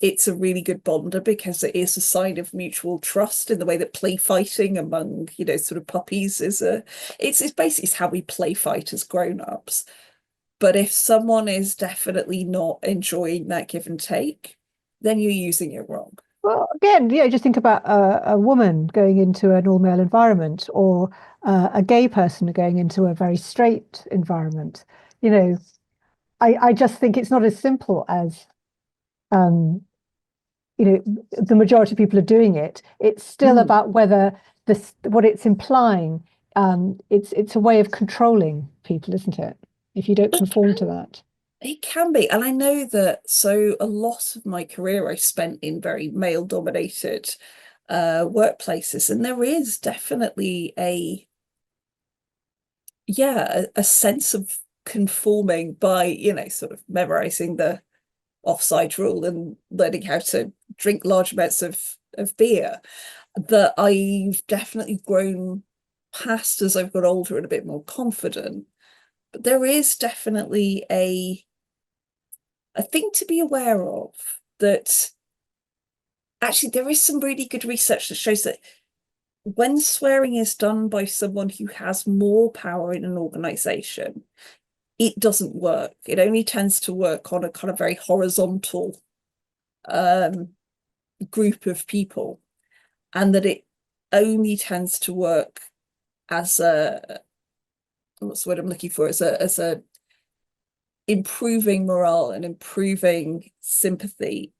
it's a really good bonder because it is a sign of mutual trust in the way that play fighting among, sort of puppies it's basically how we play fight as grown-ups. But if someone is definitely not enjoying that give and take, then you're using it wrong. Well, again, just think about a woman going into an all-male environment, or a gay person going into a very straight environment. You know, I just think it's not as simple as, um, the majority of people are doing it. It's still Mm. about whether what it's implying. It's a way of controlling people, isn't it? If you don't It conform to can, that. it can be. And I know that, so a lot of my career I spent in very male-dominated workplaces, and there is definitely a sense of conforming by, sort of memorizing the offside rule and learning how to drink large amounts of beer, that I've definitely grown past as I've got older and a bit more confident. But there is definitely a thing to be aware of, that actually there is some really good research that shows that when swearing is done by someone who has more power in an organization, it doesn't work. It only tends to work on a kind of very horizontal um, group of people, and that it only tends to work as a, what's the word I'm looking for, as a improving morale and improving sympathy,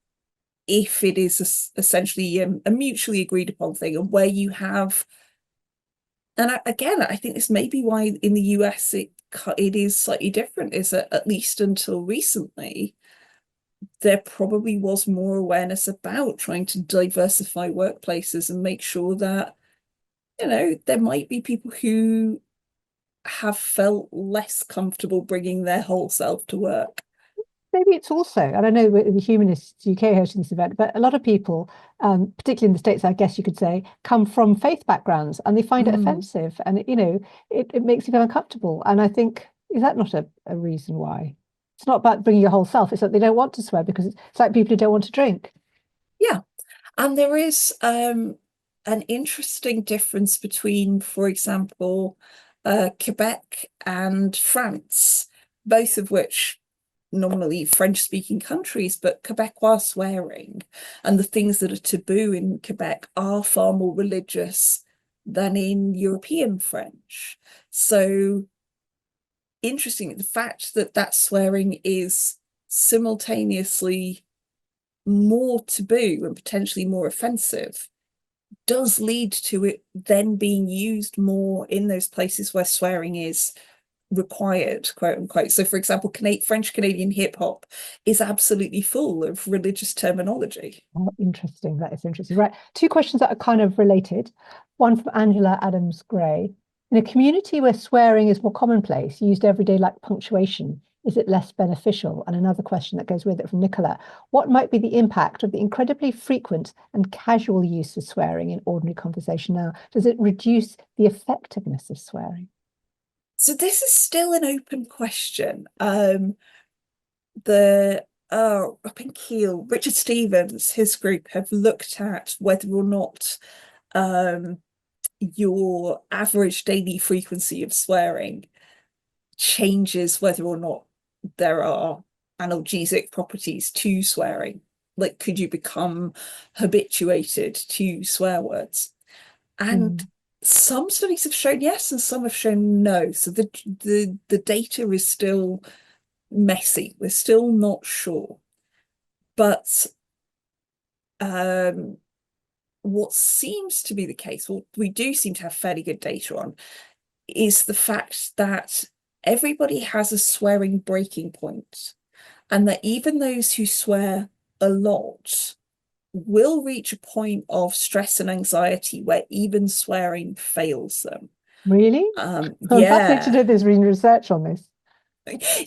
if it is essentially a mutually agreed upon thing, and where you have, and again, I think this may be why in the US it is slightly different, is that at least until recently, there probably was more awareness about trying to diversify workplaces and make sure that, there might be people who have felt less comfortable bringing their whole self to work. Maybe it's also, and I know the Humanists UK hosting this event, but a lot of people, particularly in the States, I guess you could say, come from faith backgrounds, and they find it Mm. offensive, and it makes you feel uncomfortable. And I think, is that not a reason why? It's not about bringing your whole self. It's that they don't want to swear because it's like people who don't want to drink. Yeah. And there is an interesting difference between, for example, Quebec and France, both of which nominally French-speaking countries, but Quebecois swearing and the things that are taboo in Quebec are far more religious than in European French. So interesting, the fact that that swearing is simultaneously more taboo and potentially more offensive does lead to it then being used more in those places where swearing is required, quote unquote. So, for example, French Canadian hip hop is absolutely full of religious terminology. Oh, interesting. That is interesting. Right. Two questions that are kind of related. One from Angela Adams Gray. In a community where swearing is more commonplace, used every day like punctuation, is it less beneficial? And another question that goes with it from Nicola. What might be the impact of the incredibly frequent and casual use of swearing in ordinary conversation now? Does it reduce the effectiveness of swearing? So this is still an open question. The Up in Kiel, Richard Stevens, his group have looked at whether or not your average daily frequency of swearing changes whether or not there are analgesic properties to swearing. Like, could you become habituated to swear words? And Mm. some studies have shown yes, and some have shown no. So the data is still messy. We're still not sure. But um, what seems to be the case, what we do seem to have fairly good data on, is the fact that everybody has a swearing breaking point, and that even those who swear a lot will reach a point of stress and anxiety where even swearing fails them. Really? I'm fascinated to Yeah. know there's been research on this.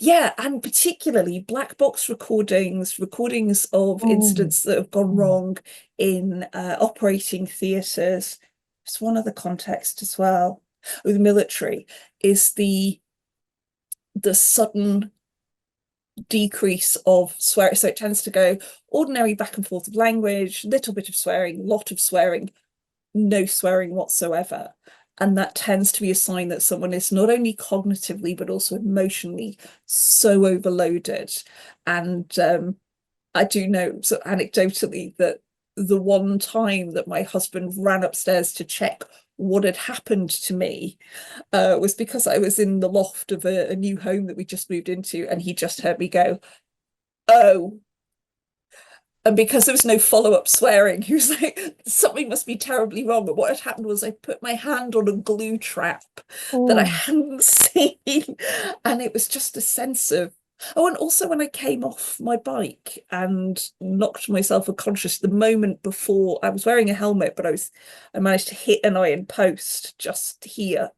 Yeah, and particularly black box recordings of Oh. incidents that have gone wrong in operating theatres. It's one other context as well, with the military, is the the sudden decrease of swearing. So it tends to go ordinary back and forth of language, little bit of swearing, lot of swearing, no swearing whatsoever. And that tends to be a sign that someone is not only cognitively, but also emotionally so overloaded. And I do know, so anecdotally, that the one time that my husband ran upstairs to check what had happened to me was because I was in the loft of a new home that we just moved into, and he just heard me go, "Oh." And because there was no follow-up swearing, he was like, something must be terribly wrong. But what had happened was I put my hand on a glue trap that I Oh, hadn't seen. And it was just a sense of, oh, and also when I came off my bike and knocked myself unconscious the moment before, I was wearing a helmet, but I managed to hit an iron post just here.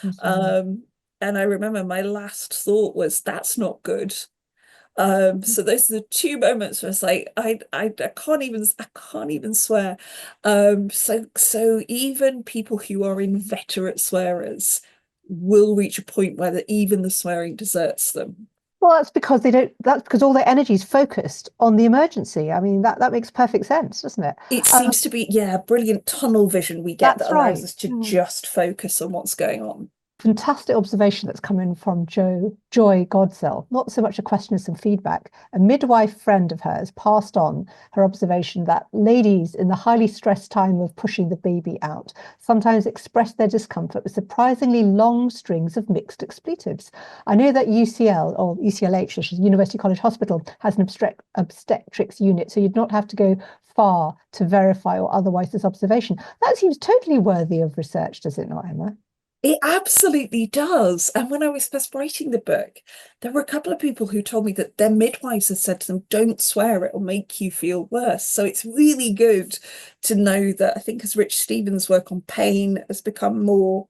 I'm sorry. Um, and I remember my last thought was, that's not good. So those are the two moments where it's like I can't even swear. So even people who are inveterate swearers will reach a point where even the swearing deserts them. Well, that's because they don't, that's because all their energy is focused on the emergency. I mean, that makes perfect sense, doesn't it? It Um, seems to be, yeah, brilliant tunnel vision we get that that's allows right. us to Mm. just focus on what's going on. Fantastic observation that's coming from Joy Godsell. Not so much a question as some feedback. A midwife friend of hers passed on her observation that ladies in the highly stressed time of pushing the baby out sometimes express their discomfort with surprisingly long strings of mixed expletives. I know that UCL or UCLH, which is University College Hospital, has an obstetrics unit, so you'd not have to go far to verify or otherwise this observation. That seems totally worthy of research, does it not, Emma? It absolutely does. And when I was first writing the book, there were a couple of people who told me that their midwives had said to them, don't swear, it'll make you feel worse. So it's really good to know that I think as Rich Stevens' work on pain has become more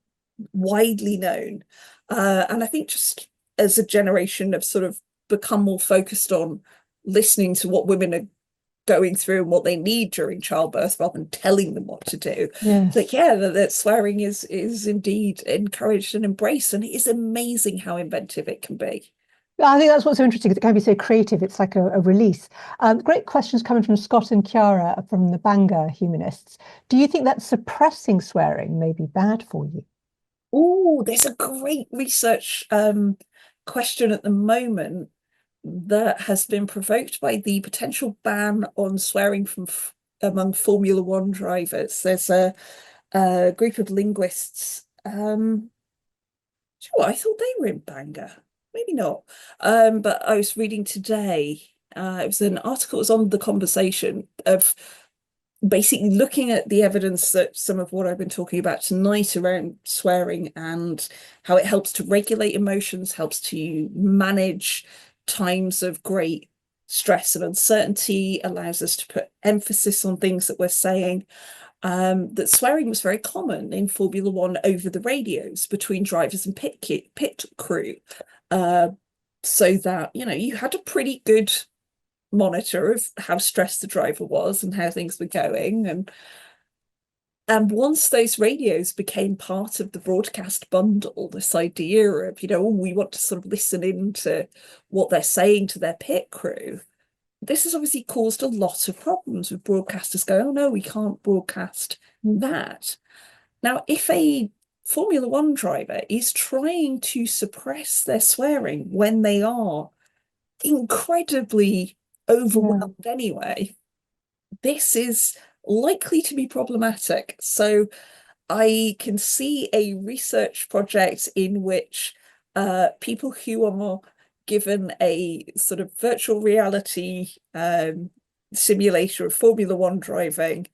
widely known. And I think just as a generation have sort of become more focused on listening to what women are going through and what they need during childbirth rather than telling them what to do. It's like, Yes. yeah, that swearing is indeed encouraged and embraced, and it is amazing how inventive it can be. I think that's what's so interesting. It can be so creative. It's like a release. Great questions coming from Scott and Chiara from the Bangor Humanists. Do you think that suppressing swearing may be bad for you? Oh, there's a great research question at the moment that has been provoked by the potential ban on swearing from among Formula One drivers. There's a group of linguists. Sure, I thought they were in Bangor. Maybe not. But I was reading today. It was an article that was on the conversation of basically looking at the evidence that some of what I've been talking about tonight around swearing and how it helps to regulate emotions, helps to manage times of great stress and uncertainty, allows us to put emphasis on things that we're saying. That swearing was very common in Formula One over the radios between drivers and pit crew. Uh, so that, you had a pretty good monitor of how stressed the driver was and how things were going. And once those radios became part of the broadcast bundle, this idea of, oh, we want to sort of listen into what they're saying to their pit crew, this has obviously caused a lot of problems with broadcasters going, oh no, we can't broadcast that. Now, if a Formula One driver is trying to suppress their swearing when they are incredibly Yeah. overwhelmed anyway, this is likely to be problematic. So I can see a research project in which people who are given a sort of virtual reality simulator of Formula One driving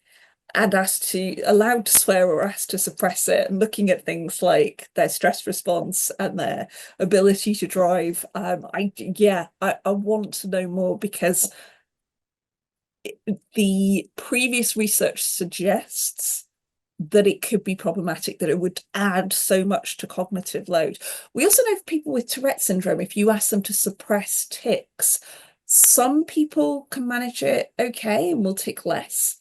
and asked to allowed to swear or asked to suppress it, and looking at things like their stress response and their ability to drive. I want to know more because the previous research suggests that it could be problematic, that it would add so much to cognitive load. We also know people with Tourette syndrome, if you ask them to suppress tics, some people can manage it okay and will tick less.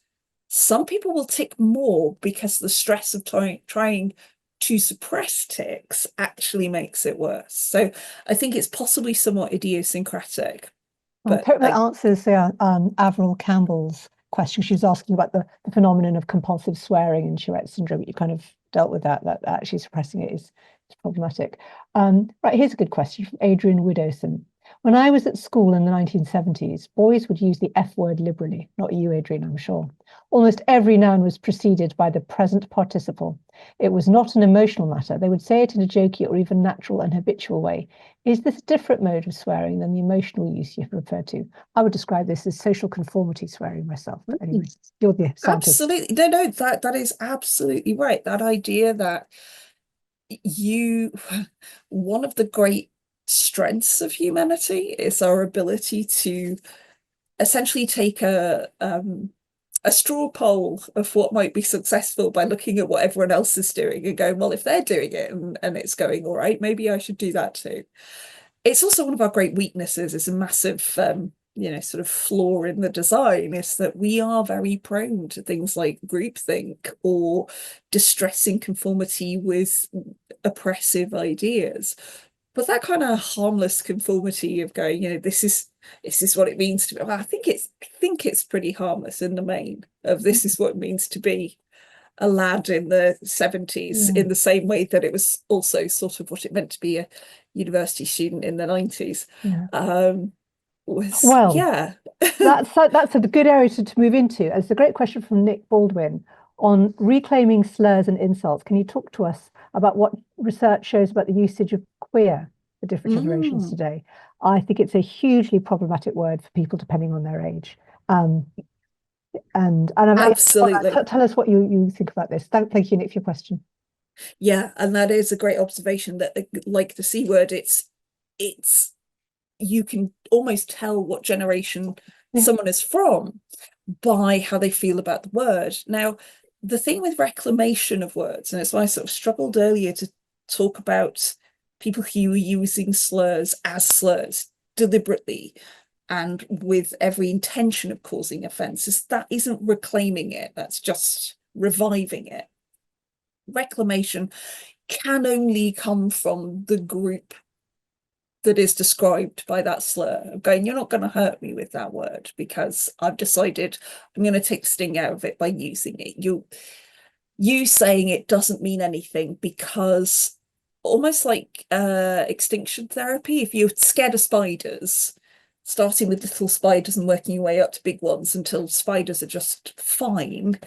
Some people will tick more because the stress of trying to suppress tics actually makes it worse. So I think it's possibly somewhat idiosyncratic. I But hope that answers Avril Campbell's question. She was asking about the phenomenon of compulsive swearing in Tourette's syndrome. You kind of dealt with that actually suppressing it is problematic. Right, here's a good question from Adrian Widowson. When I was at school in the 1970s, boys would use the F word liberally. Not you, Adrian, I'm sure. Almost every noun was preceded by the present participle. It was not an emotional matter. They would say it in a jokey or even natural and habitual way. Is this a different mode of swearing than the emotional use you've referred to? I would describe this as social conformity swearing myself. But anyway, you're the scientist. absolutely, no, that is absolutely right. That idea that one of the great strengths of humanity is our ability to essentially take a straw poll of what might be successful by looking at what everyone else is doing and going, well, if they're doing it and it's going all right, maybe I should do that too. It's also one of our great weaknesses. It's a massive sort of flaw in the design, is that we are very prone to things like groupthink or distressing conformity with oppressive ideas. But that kind of harmless conformity of going, this is what it means to be. Well, I think it's pretty harmless in the main of this is what it means to be a lad in the 70s, Yeah. in the same way that it was also sort of what it meant to be a university student in the 90s. Yeah. Was Well, yeah. that's a good area to move into. It's a great question from Nick Baldwin on reclaiming slurs and insults. Can you talk to us about what research shows about the usage of queer for different generations today? I think it's a hugely problematic word for people depending on their age. And Absolutely. tell us what you think about this. Thank you, Nick, for your question. Yeah, and that is a great observation that, like the C word, it's you can almost tell what generation Yeah. someone is from by how they feel about the word. Now, the thing with reclamation of words, and it's why I sort of struggled earlier to talk about people who are using slurs as slurs deliberately and with every intention of causing offense, is that isn't reclaiming it, that's just reviving it. Reclamation can only come from the group that is described by that slur, of going, you're not going to hurt me with that word because I've decided I'm going to take the sting out of it by using it. You saying it doesn't mean anything, because almost like extinction therapy, if you're scared of spiders, starting with little spiders and working your way up to big ones until spiders are just fine,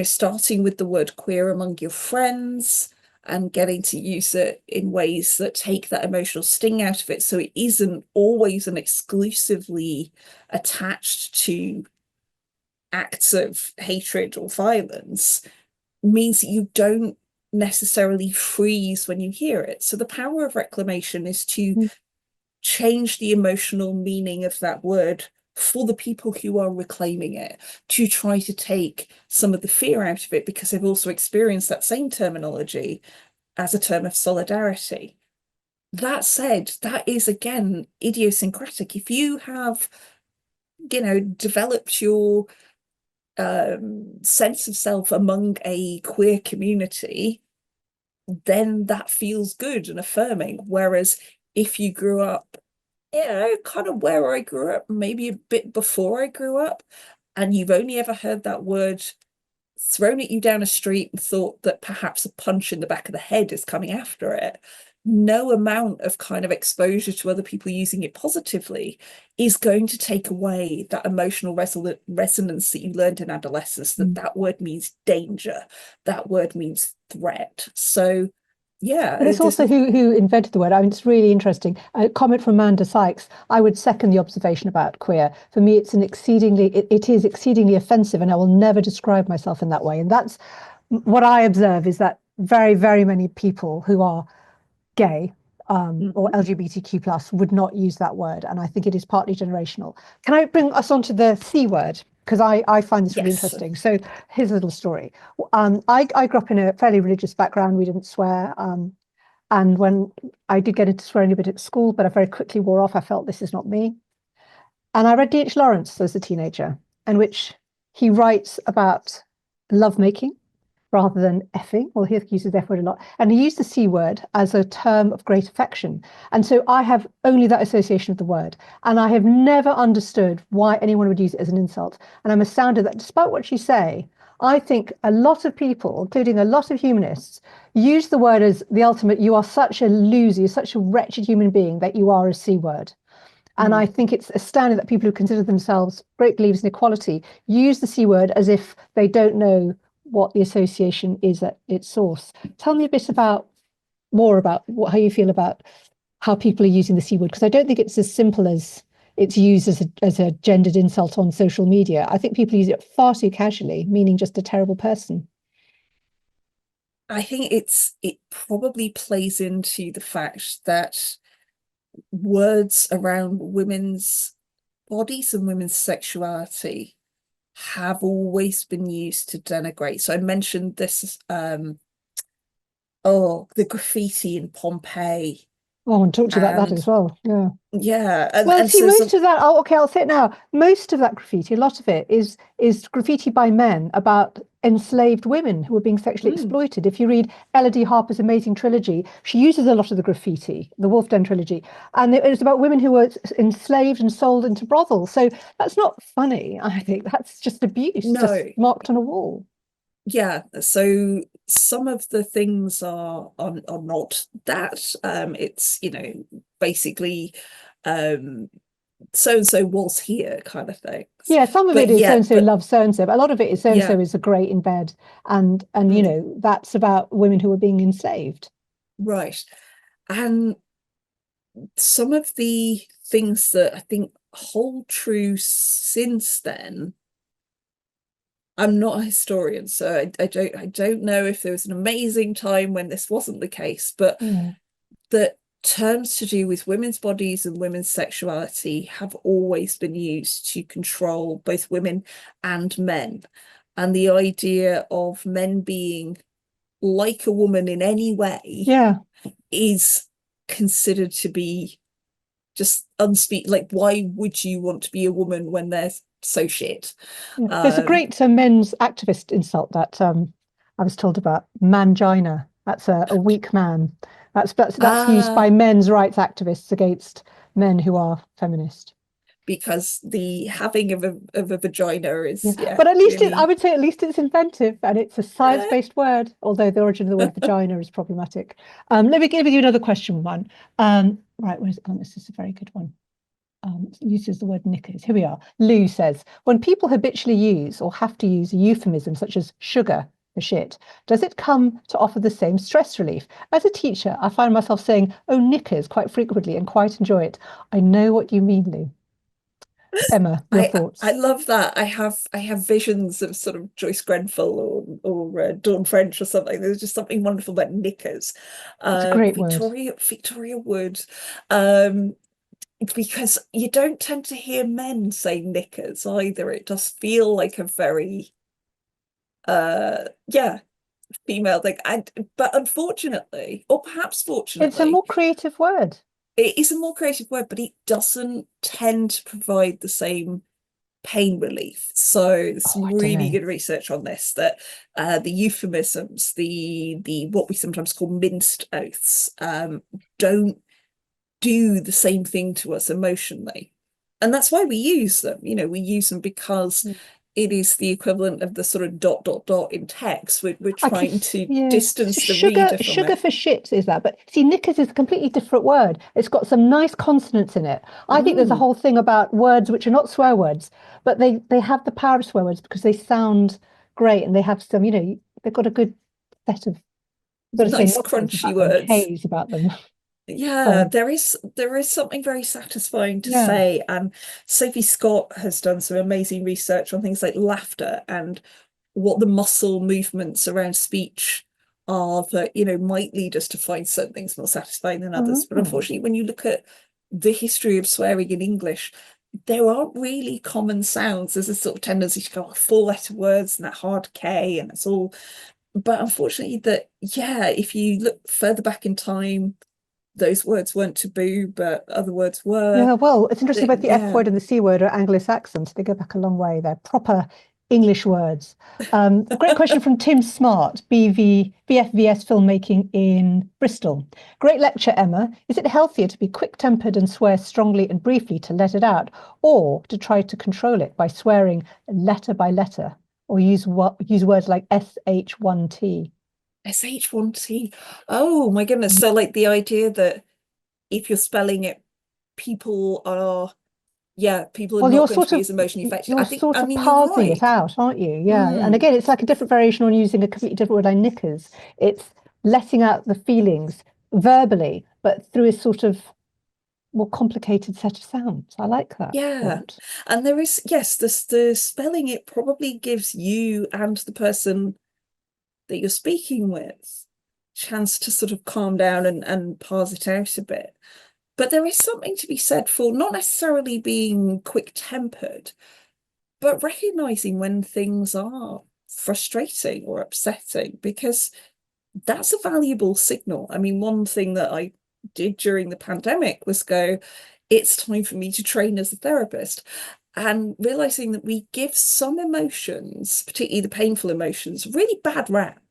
starting with the word queer among your friends and getting to use it in ways that take that emotional sting out of it, so it isn't always and exclusively attached to acts of hatred or violence, means that you don't necessarily freeze when you hear it. So the power of reclamation is to change the emotional meaning of that word for the people who are reclaiming it, to try to take some of the fear out of it, because they've also experienced that same terminology as a term of solidarity. That said, that is again idiosyncratic. If you have, developed your sense of self among a queer community, then that feels good and affirming. Whereas if you grew up, kind of where I grew up, maybe a bit before I grew up, and you've only ever heard that word thrown at you down a street and thought that perhaps a punch in the back of the head is coming after it, no amount of kind of exposure to other people using it positively is going to take away that emotional resonance that you learned in adolescence, that word means danger, that word means threat. So yeah, But it's also who invented the word. I mean, it's really interesting. A comment from Amanda Sykes. I would second the observation about queer. For me, it is exceedingly offensive, and I will never describe myself in that way. And that's what I observe, is that very, very many people who are gay or LGBTQ plus would not use that word. And I think it is partly generational. Can I bring us on to the C word? Because I find this really interesting. So here's a little story. I grew up in a fairly religious background. We didn't swear. And when I did get into swearing a bit at school, but I very quickly wore off. I felt this is not me. And I read D.H. Lawrence as a teenager, in which he writes about lovemaking rather than effing. Well, he uses the F word a lot. And he used the C word as a term of great affection. And so I have only that association with the word. And I have never understood why anyone would use it as an insult. And I'm astounded that despite what you say, I think a lot of people, including a lot of humanists, use the word as the ultimate, you are such a loser, you're such a wretched human being that you are a C word. And I think it's astounding that people who consider themselves great believers in equality use the C word as if they don't know what the association is at its source. Tell me a bit more about how you feel about how people are using the C word, because I don't think it's as simple as it's used as a gendered insult on social media. I think people use it far too casually, meaning just a terrible person. I think it probably plays into the fact that words around women's bodies and women's sexuality have always been used to denigrate. So I mentioned this, the graffiti in Pompeii. Oh, I want to talk to you about that And as well. Yeah. yeah, Well, and see, so most some of that, oh, okay, I'll say it now. Most of that graffiti, a lot of it is graffiti by men about enslaved women who were being sexually exploited. If you read Elodie Harper's amazing trilogy, she uses a lot of the graffiti, the Wolf Den trilogy, and it was about women who were enslaved and sold into brothels. So that's not funny, I think. That's just abuse, just no, marked on a wall. yeah. So some of the things are not that. It's, basically so and so was here kind of things. Yeah, some of it But is so yeah, and so but loves so and so, but a lot of it is so and so yeah, is a great in bed, and mm, that's about women who are being enslaved. right. And some of the things that I think hold true since then, I'm not a historian, so I don't know if there was an amazing time when this wasn't the case, but Yeah. that terms to do with women's bodies and women's sexuality have always been used to control both women and men. And the idea of men being like a woman in any way Yeah. is considered to be just like, why would you want to be a woman when they're so shit? Yeah. There's a Um, great men's activist insult that I was told about, mangina. That's a weak man. That's used by ah, men's rights activists against men who are feminist. because the having of a vagina Yeah, is, but at least I really, would say at least it's inventive and it's a eh. science-based word, although the origin of the word vagina is problematic. Let me give you another question one. Right, where's this is a very good one. Uses the word knickers. Here we are. Lou says, when people habitually use or have to use a euphemism such as sugar for shit, does it come to offer the same stress relief? As a teacher, I find myself saying, oh, knickers quite frequently and quite enjoy it. I know what you mean, Lou. Emma, your I thoughts? love that. I have visions of sort of Joyce Grenfell or Dawn French or something. There's just something wonderful about knickers. It's a great word. Victoria Wood, um, because you don't tend to hear men say knickers either. It does feel like a very yeah, female thing. But unfortunately, or perhaps It's a fortunately, more creative word. it is a more creative word, but it doesn't tend to provide the same pain relief. So there's Oh, some I don't really know. good research on this, that the euphemisms, the what we sometimes call minced oaths, don't do the same thing to us emotionally. And that's why we use them. We use them because it is the equivalent of the sort of dot dot dot in text. We're I can, trying to yeah. So distance the sugar, reader from sugar it. for shit is that, but see, knickers is a completely different word. It's got some nice consonants in it. I think there's a Mm, whole thing about words which are not swear words, but they have the power of swear words because they sound great and they have some, they've got a good set of, got to say nice nonsense crunchy about them, words. haze about them. Yeah, So there is something very satisfying to yeah. say. And Sophie Scott has done some amazing research on things like laughter and what the muscle movements around speech are that, might lead us to find certain things more satisfying than others. But Oh. unfortunately, when you look at the history of swearing in English, there aren't really common sounds. There's a sort of tendency to go, oh, four letter words and that hard K, and it's all. But unfortunately, yeah, if you look further back in time, those words weren't taboo, but other words were. Yeah, well, it's interesting both the F Yeah, word and the C word are Anglo-Saxons. They go back a long way. They're proper. English words. Great question from Tim Smart, BFVS filmmaking in Bristol. Great lecture, Emma. Is it healthier to be quick-tempered and swear strongly and briefly to let it out, or to try to control it by swearing letter by letter, or use words like SH1T? SH1T. Oh my goodness. So like the idea that if you're spelling it, people are people are Well, not going to be as emotionally affected. you're I sort of mean, you're parsing it right. out, aren't you? Yeah. And Mm, again, it's like a different variation on using a completely different word like knickers. It's letting out the feelings verbally, but through a sort of more complicated set of sounds. I like that yeah. thought. And there is, yes, the spelling, it probably gives you and the person that you're speaking with chance to sort of calm down and parse it out a bit. But there is something to be said for not necessarily being quick-tempered, but recognizing when things are frustrating or upsetting, because that's a valuable signal. I mean, one thing that I did during the pandemic was go, it's time for me to train as a therapist. And realizing that we give some emotions, particularly the painful emotions, really bad rap.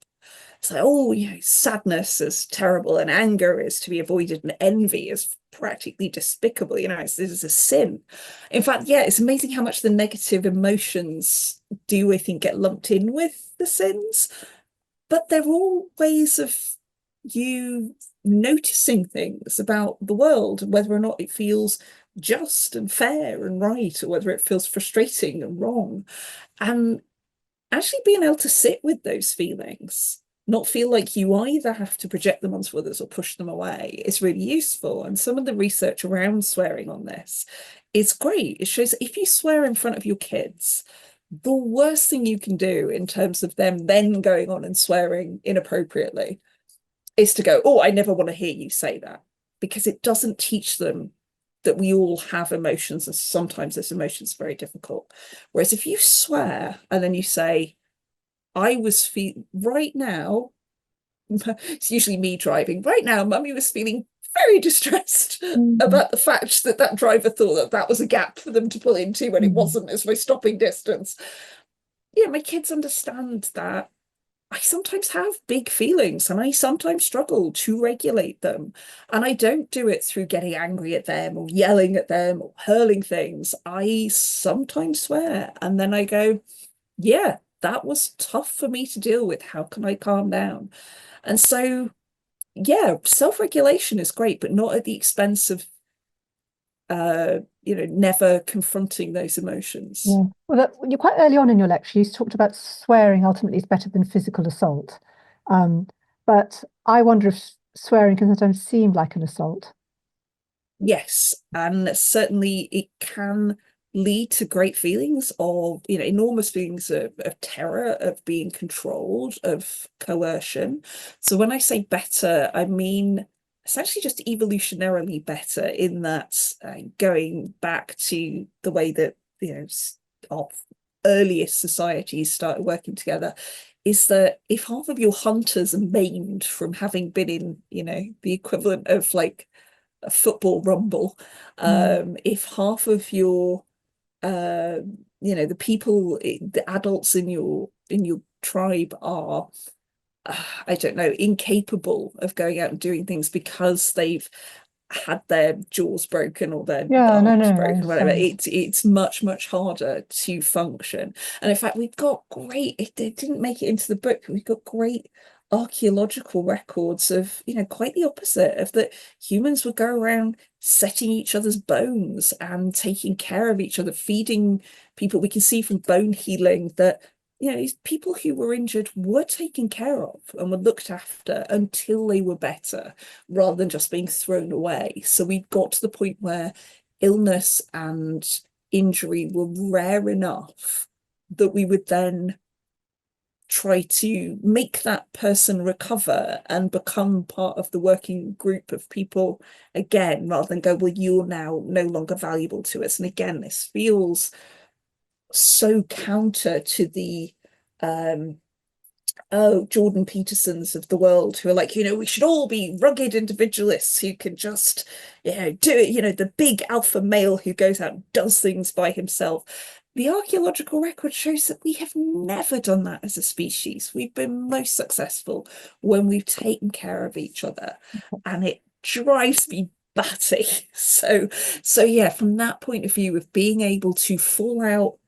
It's like, oh, sadness is terrible and anger is to be avoided and envy is practically despicable. This is a sin. In fact, yeah, it's amazing how much the negative emotions do, I think, get lumped in with the sins. But they're all ways of you noticing things about the world, whether or not it feels just and fair and right, or whether it feels frustrating and wrong. And actually being able to sit with those feelings, not feel like you either have to project them onto others or push them away, is really useful. And some of the research around swearing on this is great. It shows that if you swear in front of your kids, the worst thing you can do in terms of them then going on and swearing inappropriately is to go, oh, I never want to hear you say that, because it doesn't teach them that we all have emotions, and sometimes those emotions are very difficult. Whereas if you swear and then you say, I was right now, it's usually me driving, right now, mummy was feeling very distressed Mhm. about the fact that that driver thought that that was a gap for them to pull into when it Mhm. wasn't as my stopping distance. Yeah, my kids understand that I sometimes have big feelings and I sometimes struggle to regulate them. And I don't do it through getting angry at them or yelling at them or hurling things. I sometimes swear and then I go, yeah, that was tough for me to deal with. How can I calm down? And so, yeah, self-regulation is great, but not at the expense of never confronting those emotions. Yeah. Well, you're quite early on in your lecture. You talked about swearing ultimately is better than physical assault. Um, but I wonder if swearing can sometimes seem like an assault. Yes, and certainly it can lead to great feelings of, enormous feelings of terror, of being controlled, of coercion. So when I say better, I mean it's actually just evolutionarily better in that going back to the way that, our earliest societies started working together, is that if half of your hunters are maimed from having been in, the equivalent of like a football rumble, Mm. if half of your uh, the people, the adults in your tribe are I don't know, incapable of going out and doing things because they've had their jaws broken or their Yeah, no, arms no, I broken, whatever, understand. it's much, much harder to function. And in fact, we've got great, it didn't make it into the book, but we've got great archaeological records of, quite the opposite, of that humans would go around setting each other's bones and taking care of each other, feeding people. We can see from bone healing that people who were injured were taken care of and were looked after until they were better, rather than just being thrown away. So we got to the point where illness and injury were rare enough that we would then try to make that person recover and become part of the working group of people again, rather than go, well, you're now no longer valuable to us. And again, this feels so counter to the um oh, Jordan Petersons of the world who are like, we should all be rugged individualists who can just, do it, the big alpha male who goes out and does things by himself. The archaeological record shows that we have never done that as a species. We've been most successful when we've taken care of each other, and it drives me batty. So yeah, from that point of view of being able to fall out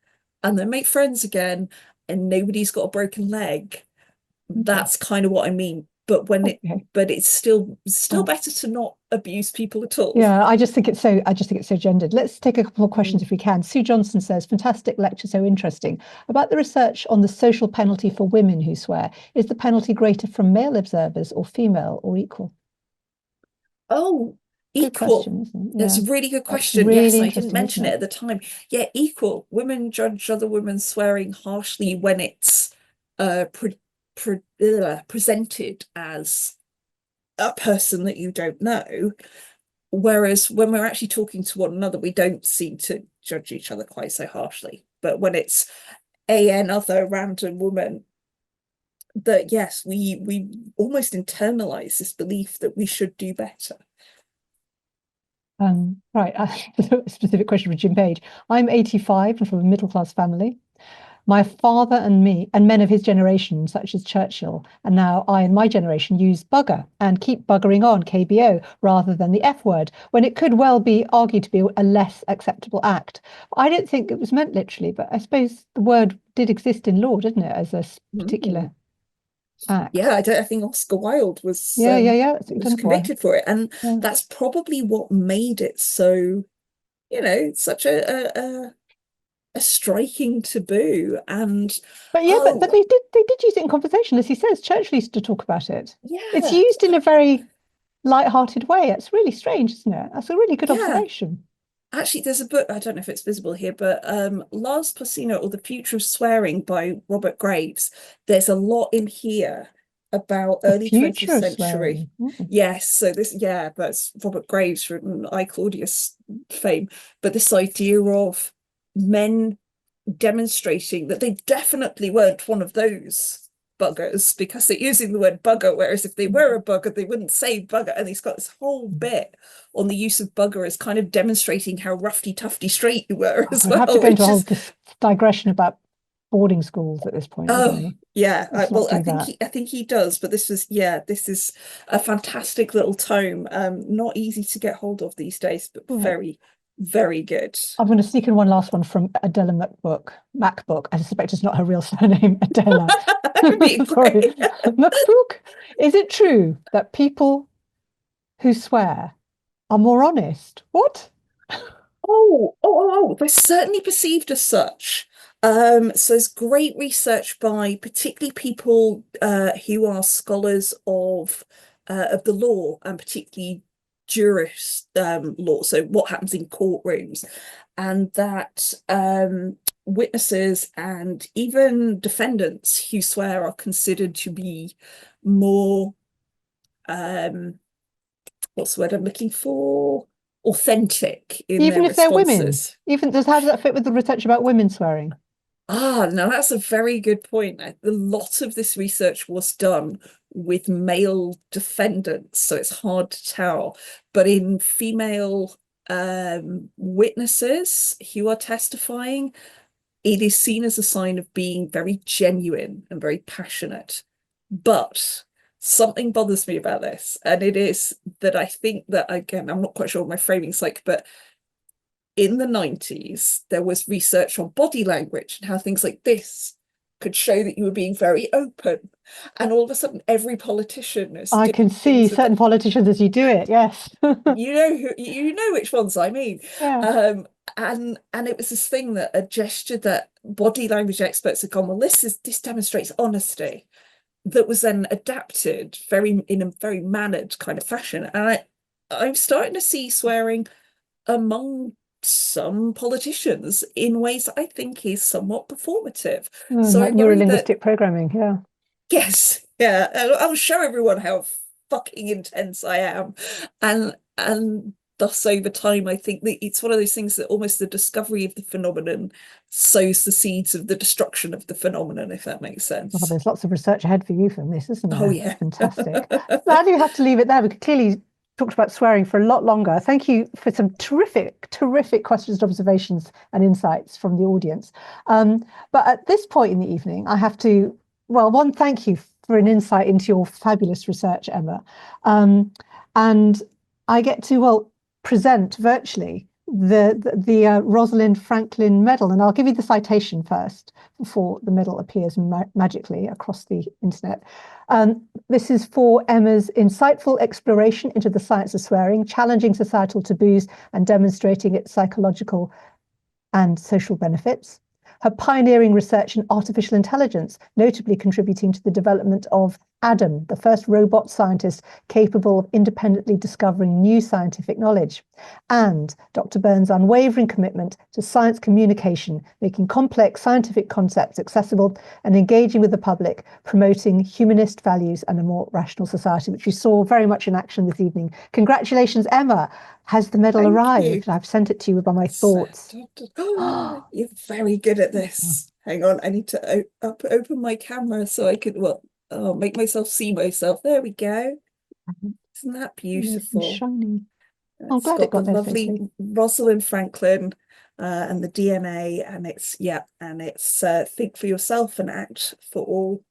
and then make friends again, and nobody's got a broken leg, Okay. that's kind of what I mean. But Okay. but it's still Uh, better to not abuse people at all. yeah, I just think it's so gendered. Let's take a couple of questions Mm. if we can. Sue Johnson says, fantastic lecture, so interesting. About the research on the social penalty for women who swear, is the penalty greater from male observers or female or equal? Oh, Good equal. question, isn't it? That's Yeah, a really good that's question. Yes, really I didn't interesting, isn't mention it it? at the time. Yeah, equal. Women judge other women swearing harshly when it's presented as a person that you don't know. Whereas when we're actually talking to one another, we don't seem to judge each other quite so harshly. But when it's another random woman, that yes, we almost internalize this belief that we should do better. Right, a specific question for Jim Page. I'm 85 and from a middle class family. My father and me, and men of his generation, such as Churchill, and now I and my generation use bugger and keep buggering on, KBO, rather than the F word, when it could well be argued to be a less acceptable act. I don't think it was meant literally, but I suppose the word did exist in law, didn't it, as a particular Mm. Yeah, act? I think Oscar Wilde Yeah, yeah, yeah. That's what you've was done for. convicted for it, and Yeah. that's probably what made it so, such a striking taboo. And But yeah, but oh they did use it in conversation, as he says. Churchill used to talk about it. It's yeah, used in a very light-hearted way. It's really strange, isn't it? That's a really good yeah. observation. Actually, there's a book, I don't know if it's visible here, but Lars Placino, or The Future of Swearing by Robert Graves. There's a lot in here about The early 20th future of century. swearing. Mm. Yes, so this, yeah, that's Robert Graves from I, Claudius fame. But this idea of men demonstrating that they definitely weren't one of those buggers because they're using the word bugger, whereas if they were a bugger, they wouldn't say bugger. And he's got this whole bit on the use of bugger as kind of demonstrating how roughy tufty straight you were Oh, as we'd have to well, go into a which whole is digression about boarding schools at this point, wouldn't oh we? yeah. Let's not Well, do that. I think he does, but this is a fantastic little tome. Not easy to get hold of these days, but Right. very, very good. I'm going to sneak in one last one from Adela MacBook. MacBook. I suspect it's not her real surname, Adela. That would be Sorry. great. MacBook. Is it true that people who swear are more honest? What? They're certainly perceived as such. So there's great research by particularly people who are scholars of the law, and particularly jurist law. So what happens in courtrooms, and that witnesses and even defendants who swear are considered to be more what's the word I'm looking for? Authentic in Even their if they're women? responses. Even does how does that fit with the research about women swearing? Ah, now that's a very good point. A lot of this research was done with male defendants, so it's hard to tell. But in female witnesses who are testifying, it is seen as a sign of being very genuine and very passionate. But something bothers me about this, and it is that I think that, again, I'm not quite sure what my framing's like, but in the 90s, there was research on body language and how things like this could show that you were being very open. And all of a sudden, every politician is I doing can see things with certain that. politicians as you do it. Yes. You know which ones I mean. Yeah. And it was this thing, that a gesture that body language experts had gone, well, this demonstrates honesty, that was then adapted very in a very mannered kind of fashion. And I'm starting to see swearing among some politicians in ways that I think is somewhat performative. So I Like worry that, neurolinguistic programming. Yeah. yes, yeah, I'll show everyone how fucking intense I am. And thus over time, I think that it's one of those things that almost the discovery of the phenomenon sows the seeds of the destruction of the phenomenon, if that makes Well, sense. there's lots of research ahead for you from this, isn't Oh there? yeah. Fantastic. Sadly, we have to leave it there. We could clearly talked about swearing for a lot longer. Thank you for some terrific questions, observations, and insights from the audience. But at this point in the evening, I have to, well, one, thank you for an insight into your fabulous research, Emma. And I get to, well, present virtually the Rosalind Franklin Medal, and I'll give you the citation first before the medal appears magically across the internet. This is for Emma's insightful exploration into the science of swearing, challenging societal taboos and demonstrating its psychological and social benefits. Her pioneering research in artificial intelligence, notably contributing to the development of Adam, the first robot scientist capable of independently discovering new scientific knowledge, and Dr. Byrne's unwavering commitment to science communication, making complex scientific concepts accessible and engaging with the public, promoting humanist values and a more rational society, which we saw very much in action this evening. Congratulations, Emma. Has the medal arrived? I've sent it to you by my thoughts. You're very good at this. Hang on, I need to open my camera so I could, well, make myself see myself. There we go. Isn't that beautiful? Shiny. I'm It's glad it got the got there lovely safely. Rosalind Franklin and the DNA, and it's think for yourself and act for all.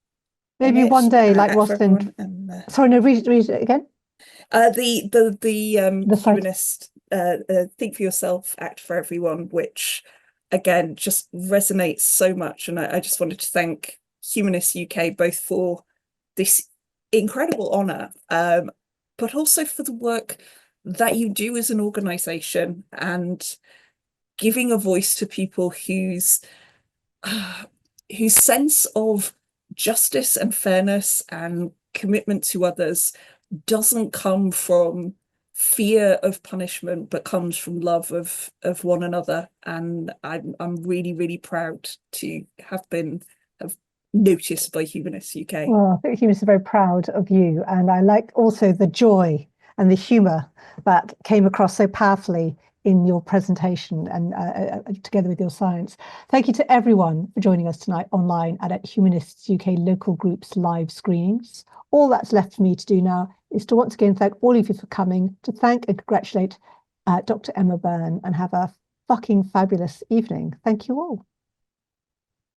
Maybe one day, like act for Rosalind. everyone, and Sorry, no, read it again. The site. humanist think for yourself, act for everyone, which again just resonates so much. And I just wanted to thank Humanists UK both for this incredible honor, but also for the work that you do as an organization and giving a voice to people whose sense of justice and fairness and commitment to others doesn't come from fear of punishment, but comes from love of one another. And I'm really proud to have been noticed by Humanists UK. Well, I think humanists are very proud of you, and I like also the joy and the humour that came across so powerfully in your presentation and together with your science. Thank you to everyone for joining us tonight online and at Humanists UK local groups live screenings. All that's left for me to do now is to once again thank all of you for coming, to thank and congratulate Dr. Emma Byrne, and have a fucking fabulous evening. Thank you all.